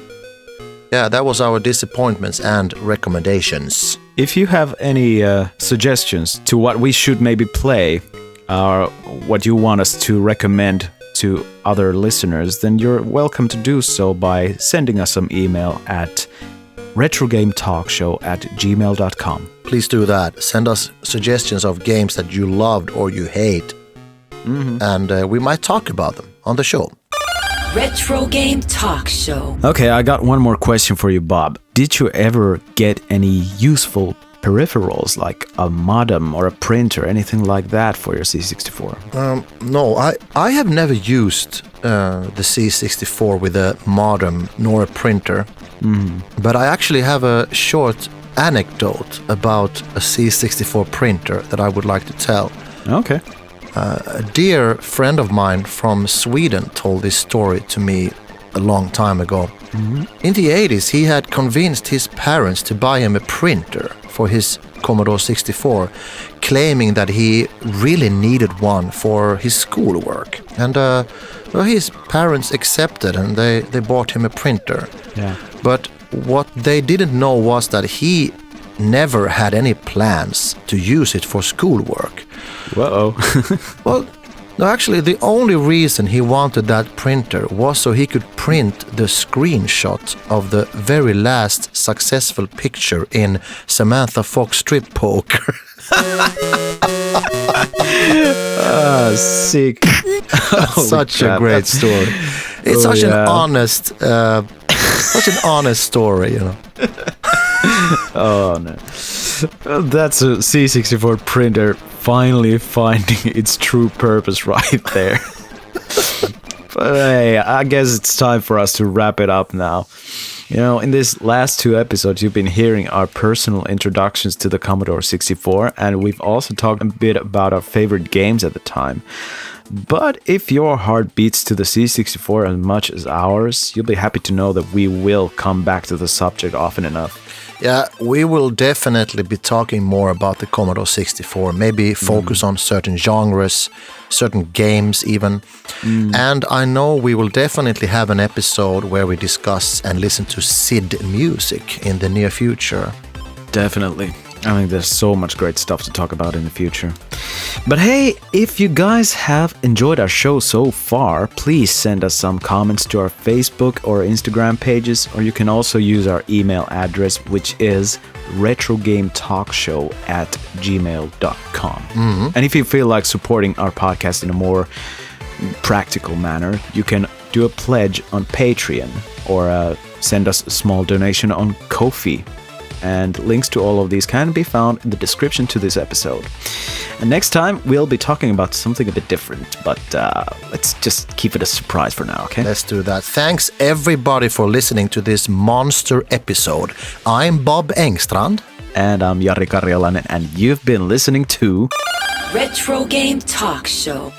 Yeah, that was our disappointments and recommendations. If you have any suggestions to what we should maybe play, or what you want us to recommend to other listeners, then you're welcome to do so by sending us some email at retrogametalkshow@gmail.com. Please do that. Send us suggestions of games that you loved or you hate. And we might talk about them on the show. Retrogame Talkshow. Okay, I got one more question for you, Bob. Did you ever get any useful peripherals like a modem or a printer, anything like that for your C64? No, I have never used the C64 with a modem nor a printer. But I actually have a short anecdote about a C64 printer that I would like to tell. Okay. A dear friend of mine from Sweden told this story to me a long time ago. In the 80s, he had convinced his parents to buy him a printer for his Commodore 64, claiming that he really needed one for his schoolwork. And his parents accepted and they bought him a printer. Yeah. But what they didn't know was that he never had any plans to use it for schoolwork. Uh-oh. Well, no, actually, the only reason he wanted that printer was so he could print the screenshot of the very last successful picture in Samantha Fox Strip Poker. Sick. Such a great story. It's such an honest story, you know. Oh no. That's a C64 printer finally finding its true purpose right there. But hey, I guess it's time for us to wrap it up now. You know, in these last 2 episodes, you've been hearing our personal introductions to the Commodore 64, and we've also talked a bit about our favorite games at the time. But if your heart beats to the C64 as much as ours, you'll be happy to know that we will come back to the subject often enough. Yeah, we will definitely be talking more about the Commodore 64, maybe focus on certain genres, certain games even. And I know we will definitely have an episode where we discuss and listen to SID music in the near future. Definitely. I think there's so much great stuff to talk about in the future. But hey, if you guys have enjoyed our show so far, please send us some comments to our Facebook or Instagram pages, or you can also use our email address, which is retrogametalkshow@gmail.com. And if you feel like supporting our podcast in a more practical manner, you can do a pledge on Patreon or send us a small donation on Ko-fi. And links to all of these can be found in the description to this episode. And next time, we'll be talking about something a bit different, but let's just keep it a surprise for now, okay? Let's do that. Thanks everybody for listening to this monster episode. I'm Bob Engstrand. And I'm Jari Karjalainen, and you've been listening to Retrogame Talkshow.